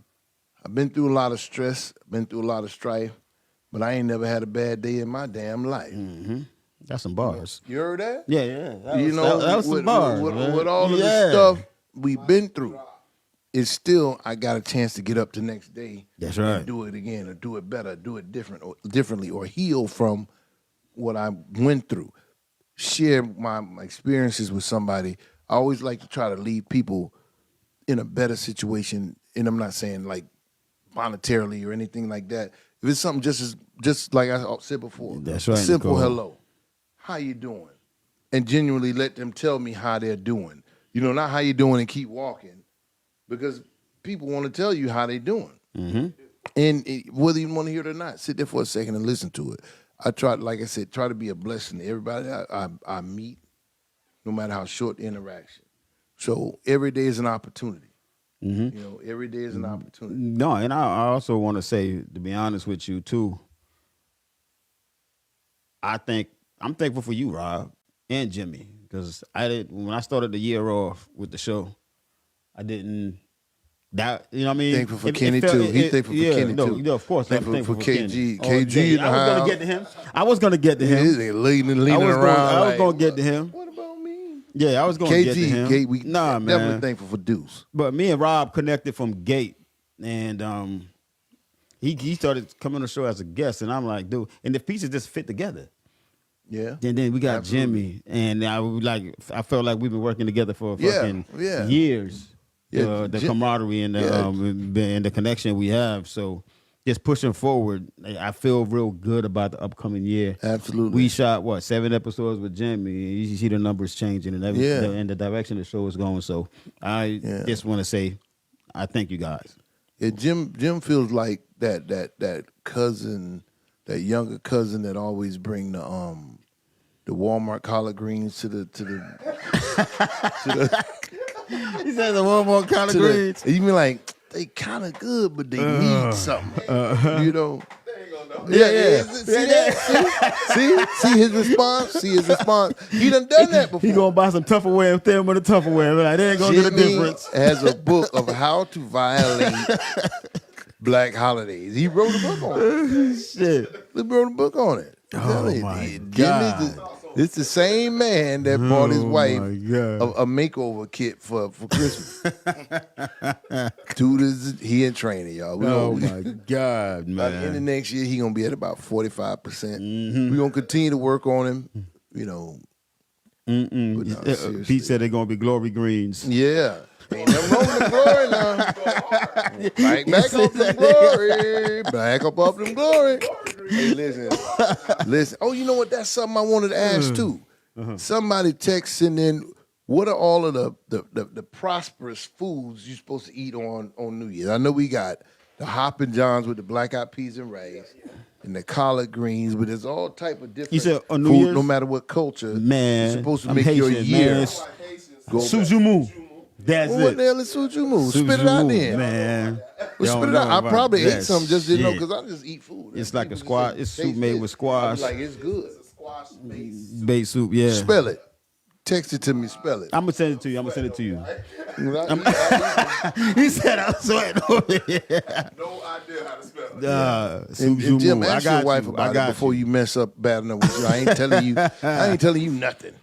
I've been through a lot of stress, been through a lot of strife, but I ain't never had a bad day in my damn life. That's some bars. You heard that? Yeah. That was some bars. With all of the stuff we've been through, it's still, I got a chance to get up the next day. That's right. And do it again, or do it better, do it differently, or heal from what I went through. Share my experiences with somebody. I always like to try to leave people in a better situation, and I'm not saying like monetarily or anything like that. If it's something just like I said before, that's right, a simple Nicole. hello, how you doing, and genuinely let them tell me how they're doing. You know, not how you doing and keep walking, because people want to tell you how they doing. And whether you want to hear it or not, sit there for a second and listen to it. I try, like I said, try to be a blessing to everybody I meet, no matter how short the interaction. So every day is an opportunity. You know, every day is an opportunity. No, and I also want to say, to be honest with you too, I'm thankful for you, Rob and Jimmy, because when I started the year off with the show, I didn't. That, you know what I mean? Thankful for Kenny too. He thankful for Kenny too. No, of course. Thankful for KG. Kenny. KG in the I was gonna house. get to him. I was gonna get to Yeah, him. this nigga leaning I was around. gonna get to him. What about me? Yeah, I was gonna get to him. KG, we man. definitely thankful for Deuce. But me and Rob connected from Gate, and he started coming on the show as a guest, and I'm like, dude, and the pieces just fit together. Yeah. And then we got Absolutely. Jimmy, and I felt like we've been working together for fucking Yeah. years. Yeah, The camaraderie and and the connection we have. So just pushing forward, I feel real good about the upcoming year. Absolutely. We shot 7 episodes with Jimmy. You see the numbers changing and everything, and the direction the show is going. So I just want to say, I thank you guys. Yeah, Jim feels like that cousin, that younger cousin that always bring the Walmart collard greens to the He said the Walmart collard greens. You mean like they kind of good, but they need something, you know? Yeah. See that? See his response. He done that before. He gonna buy some Tupperware and throw him in the Tupperware. Like, they ain't gonna get a Jimmy difference. has a book of how to violate black holidays. He wrote a book on it. Shit. He wrote a book on it. Oh my God. It's the same man that bought his wife my God. a makeover kit for Christmas. Dude, he in training, y'all. My God, man. By the end of next year, he gonna be at about 45%. We're gonna continue to work on him, you know. But no, seriously. Pete said they're gonna be glory greens. Yeah. Ain't nothing wrong with the glory now. Back up the glory. Back up them glory. Hey, listen. Oh, you know what? That's something I wanted to ask too. Somebody texting in, what are all of the prosperous foods you're supposed to eat on New Year's? I know we got the Hoppin' Johns with the black-eyed peas and rice, and the collard greens, but there's all type of different You said on New food, Year's? no matter what culture. Man, You're supposed to I'm make your Haitian, year man. go back. Sujumu. That's Well, what it. the hell is sujumu? Spit it out then. Man. Well, spit it out. I probably ate some, just didn't know because I just eat food. It's like a People squash. just It's say, soup made "Taste with this." squash. I'm like, it's good. Baked soup, yeah. Spell it. Text it to me. Spell it. I'm gonna send it to you. I eat He said I'm sweating over here. No idea how to spell it. and Jim, ask your wife I about it got before you mess up bad enough with you. I ain't telling you nothing.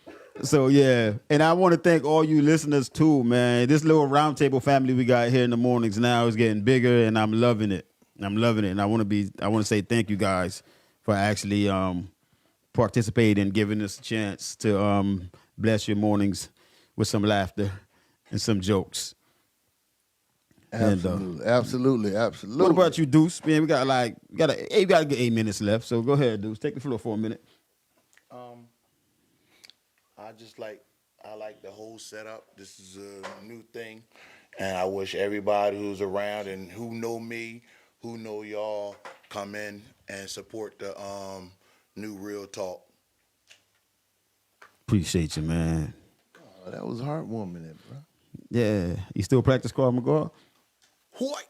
So yeah, and I want to thank all you listeners too, man. This little roundtable family we got here in the mornings now is getting bigger, and I'm loving it. And I want to say thank you guys for actually participating and giving us a chance to bless your mornings with some laughter and some jokes. Absolutely. What about you, Deuce? Man, we got a good 8 minutes left. So go ahead, Deuce. Take the floor for a minute. I like the whole setup. This is a new thing, and I wish everybody who's around and who know me, who know y'all, come in and support the new Real Talk. Appreciate you, man. Oh, that was heartwarming, bro. Yeah. You still practice Krav Maga? Hoi.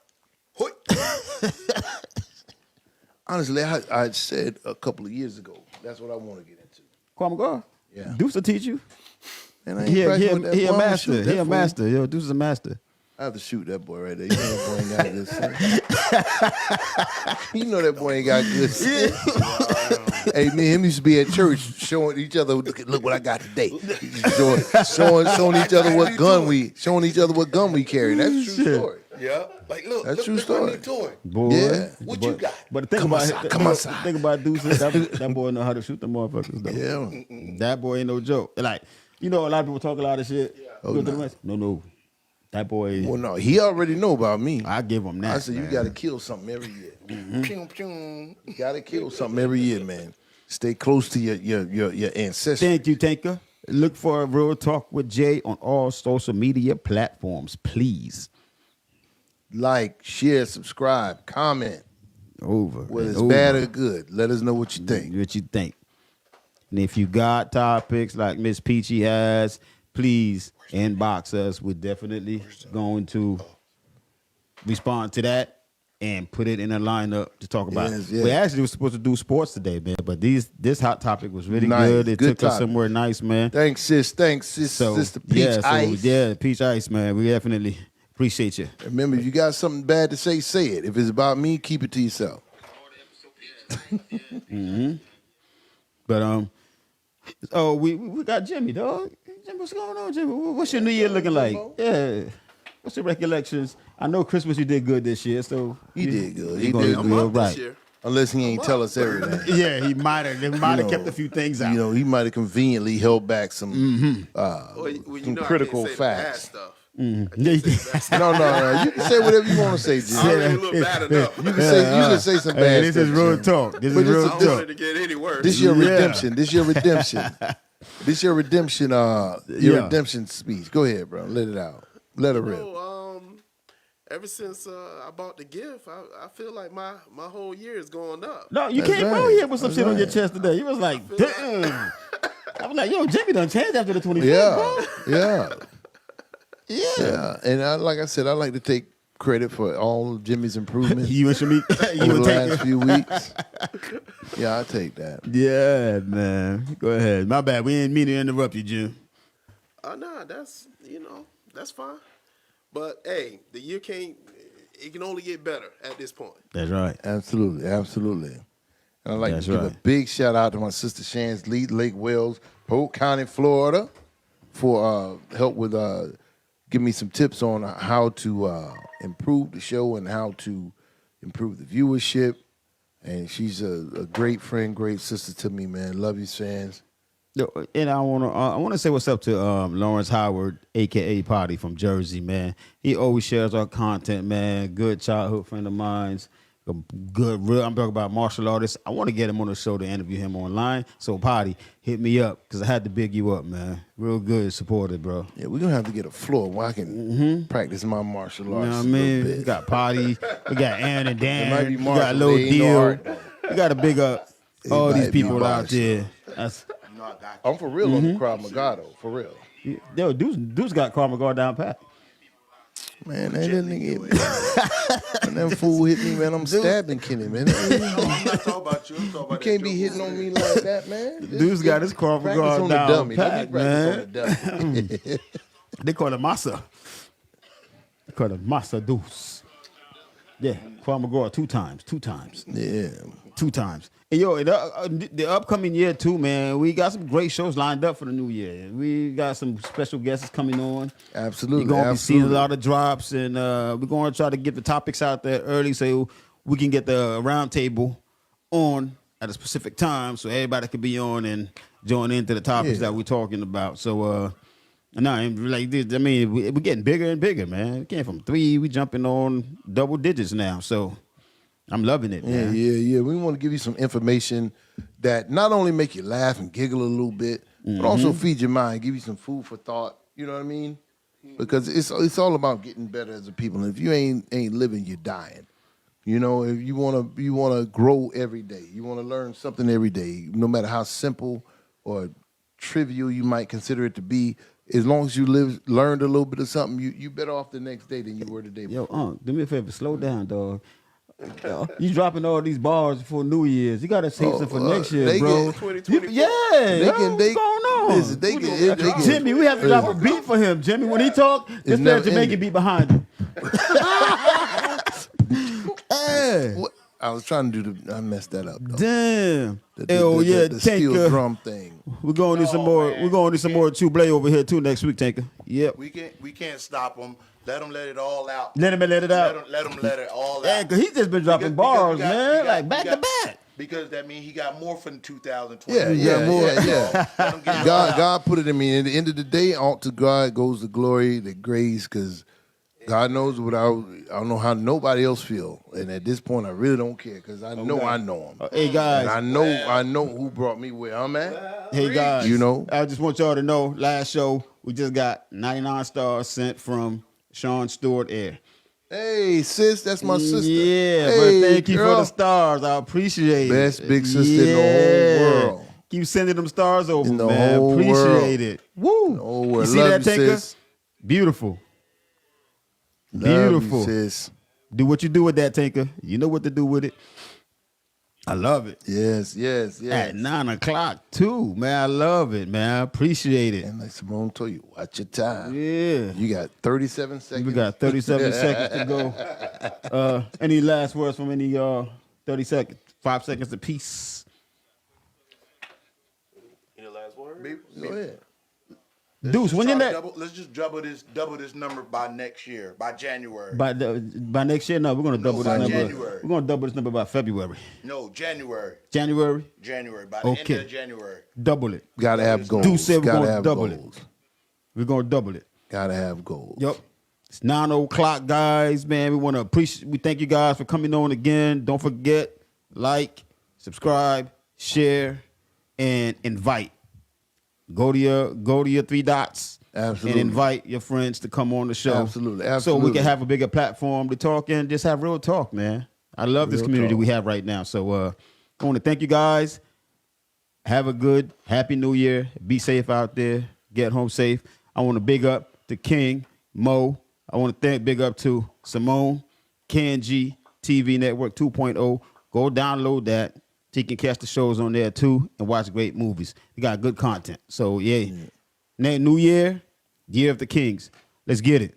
Honestly, I said a couple of years ago, that's what I want to get into. Krav Maga? Yeah. Deuce will teach you. And I ain't He practicing with that a boy. I'ma master. shoot that He a fool. master. Yo, Deuce is a master. I have to shoot that boy right there. You know that boy ain't got good sense. You know that boy ain't got good sense. Hey, me and him used to be at church showing each other, look what I got today. Showing each other what gun we carry. That's a true story. Yeah, like look, That's look, true look story. my new toy. Boy. Yeah. What you got? But the thing Come about outside, it, come outside. Think about Deuce. That boy know how to shoot the motherfuckers though. Yeah. That boy ain't no joke. Like, you know, a lot of people talk a lot of shit. Oh, Go to the nah. rest. No. That boy, Well, no, he already know about me. I give him that. I said, you man. got to kill something every year. Pew, pew. You got to kill something every year, man. Stay close to your ancestors. Thank you, Tanker. Look for Real Talk with Jay on all social media platforms, please. Like, share, subscribe, comment. Over. Whether and it's over. bad or good. Let us know what you think. What you think. And if you got topics like Miss Peachy has, please inbox us. We're definitely going to respond to that and put it in a lineup to talk about. Yes, yes. We actually were supposed to do sports today, man, but this hot topic was really Nice. good. It Good took us topic. somewhere nice, man. Thanks, sis. Thanks, sis. Sister Peach Ice. Yeah, Peach Ice, man. We definitely appreciate you. Remember, if you got something bad to say it. If it's about me, keep it to yourself. But oh, we got Jimmy, dog. Jimmy, what's going on, Jimmy? What's your New Year looking like? Yeah. What's your recollections? I know Christmas you did good this year, so He did good. He you gonna did do good. all right. This year. Unless he ain't tell us everything. Yeah, he might have know, kept a few things out. You know, he might have conveniently held back some Well, you some know critical I can't say the bad facts. stuff. No. You can say whatever you want to say, Jim. I already look bad enough. You can say some bad Hey, this stuff, is real Jim. talk. This But is real I don't want it talk. to get any worse. This your Yeah. redemption. This your redemption. This your redemption. Your Yeah. redemption speech. Go ahead, bro. Let it out. Let it rip. Ever since I bought the gift, I feel like my whole year is going up. No, you That's came right. out here with some That's shit on your right. chest today. You was like, damn. I was like, yo, Jimmy done changed after the 25th, Yeah, bro. yeah, yeah. And like I said, I like to take credit for all of Jimmy's improvements You and Shamik, over you the and last take few weeks. Yeah, I take that. Yeah, man. Go ahead. My bad. We didn't mean to interrupt you, Jim. Nah, that's fine. But hey, the year it can only get better at this point. That's right. Absolutely, absolutely. And I'd like That's to give right. a big shout out to my sister Shan's Lead Lake Wells, Polk County, Florida, for help with give me some tips on how to improve the show and how to improve the viewership. And she's a great friend, great sister to me, man. Love you, Shans. Yo, and I wanna say what's up to Lawrence Howard, aka Potty from Jersey, man. He always shares our content, man. Good childhood friend of mine. I'm talking about martial artist. I want to get him on the show to interview him online. So Potty, hit me up because I had to big you up, man. Real good, supported, bro. Yeah, we're gonna have to get a floor where I can practice my martial You arts. know what I a little mean? bit. We got Potty, we got Aaron and It might Dan, be we got martial, Lil they ain't no Deal. art, though. We got to big up all might these be people out martial. there. That's I'm for real on the Krav Maga, though, for real. yo, dude's got Krav Maga down pat. Man, that nigga, when that fool hit me, man, I'm stabbing Kenny, man. I'm not talking about you. I'm talking about You can't be hitting on me like that, man. Dude's got his Krav practice Maga on the down dummy. Let me pat, practice on man. the dummy. They call it masa. They call it masa deuce. Yeah, Krav Maga two times. Yeah. 2 times. And yo, the upcoming year too, man, we got some great shows lined up for the new year. We got some special guests coming on. Absolutely. You're gonna be seeing a absolutely. lot of drops, and we're gonna try to get the topics out there early so we can get the round table on at a specific time so everybody can be on and join into the topics Yeah. that we're talking about. So like this, I mean, we're getting bigger and bigger, man. We came from 3, we jumping on double digits now. So I'm loving it, Yeah, man. yeah. We want to give you some information that not only make you laugh and giggle a little bit, but also feed your mind, give you some food for thought. You know what I mean? Because it's all about getting better as a people. And if you ain't living, you're dying. You know, if you wanna grow every day, you wanna learn something every day, no matter how simple or trivial you might consider it to be. As long as you learned a little bit of something, you better off the next day than you were the day before. Yo, do me a favor, slow down, dog. You dropping all these bars for New Year's. You gotta save some for next year, they bro. get- Yeah, what's going on? Listen, they can Jimmy, we have to drop a beat for him. Jimmy, when he talk, just play a never Jamaican ending. beat behind him. Hey, What? I was trying to I messed that up though. damn. The steel Tanker. drum thing. We're gonna need some more. We're gonna need some more Tublé over here too next week, Tanker. Yep. We can't stop them. Let them let it all out. Let him let it out. Let them let it all Yeah, out. cause he's just been dropping bars, man, like back to back. Because that means he got more from 2020. Yeah. Let him get it all God, out. God put it in me. At the end of the day, all to God goes the glory, the grace, because God knows what I don't know how nobody else feel. And at this point, I really don't care because I know him. Hey guys, And I know who brought me where I'm at. hey guys, You know? I just want y'all to know. Last show, we just got 99 stars sent from Sean Stewart Air. Hey, sis, that's my sister. Yeah, Hey, but thank you for girl. the stars. I appreciate it. Best big sister in the whole world. Keep sending them stars over, In the man. whole Appreciate world. it. Woo. The whole world. You see Love that, you, Tanker? sis. Beautiful. Love you, Beautiful. sis. Do what you do with that, Tinker. You know what to do with it. I love it. Yes. At 9 o'clock too, man. I love it, man. I appreciate it. And like Simone told you, watch your time. Yeah. You got 37 seconds. We got 37 seconds to go. Any last words from any of y'all? 30 seconds, 5 seconds apiece. Any last word? Go ahead. Deuce, when you're Let's just double this number by next year, by January. by next year, no, we're gonna double by this number. January. We're gonna double this number by February. No, January. January, By the end of January. double it. Gotta have goals. Deuce said we're Gotta gonna have double goals. it. We're gonna double it. Gotta have goals. Yep. It's 9 o'clock, guys. Man, we want to appreciate. We thank you guys for coming on again. Don't forget, like, subscribe, share, and invite. Go to your 3 dots. Absolutely. And invite your friends to come on the show. Absolutely. So we can have a bigger platform to talk and just have real talk, man. I love this community we have right now. So I want to thank you guys. Have a good, happy new year. Be safe out there. Get home safe. I want to big up to King, Mo. I want to big up to Simone, KNG TV Network 2.0. Go download that. So you can catch the shows on there too and watch great movies. You got good content. So yeah. New year, year of the Kings. Let's get it.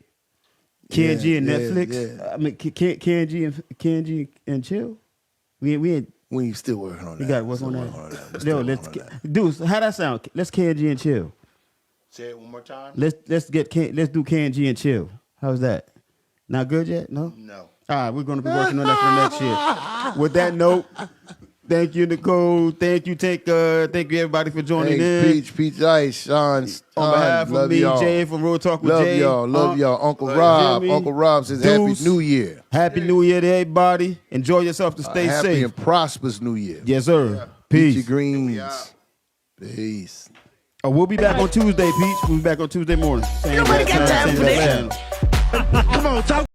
KNG and Netflix. Yeah. I mean, KNG and chill. We ain't. We still working on that. We got to work on that. Yo, let's dude. How that sound? Let's KNG and chill. Say it one more time. Let's do KNG and chill. How's that? Not good yet? No. No. All right, we're gonna be working on that for next year. With that note, thank you, Nicole. Thank you, Tinker. Thank you, everybody, for joining in. Peach Ice, Sean. On behalf of me, Jay from Real Talk with Jay. Love y'all. Uncle Rob. Jimmy, Uncle Rob says Deuce. Happy New Year. Happy New Year to everybody. Enjoy yourself to stay Happy safe. and prosperous New Year. Yes, sir. Peachy Peace. Greens. Peace. Oh, we'll be back on Tuesday, Peach. We'll be back on Tuesday morning. Nobody got time for this. Come on, talk.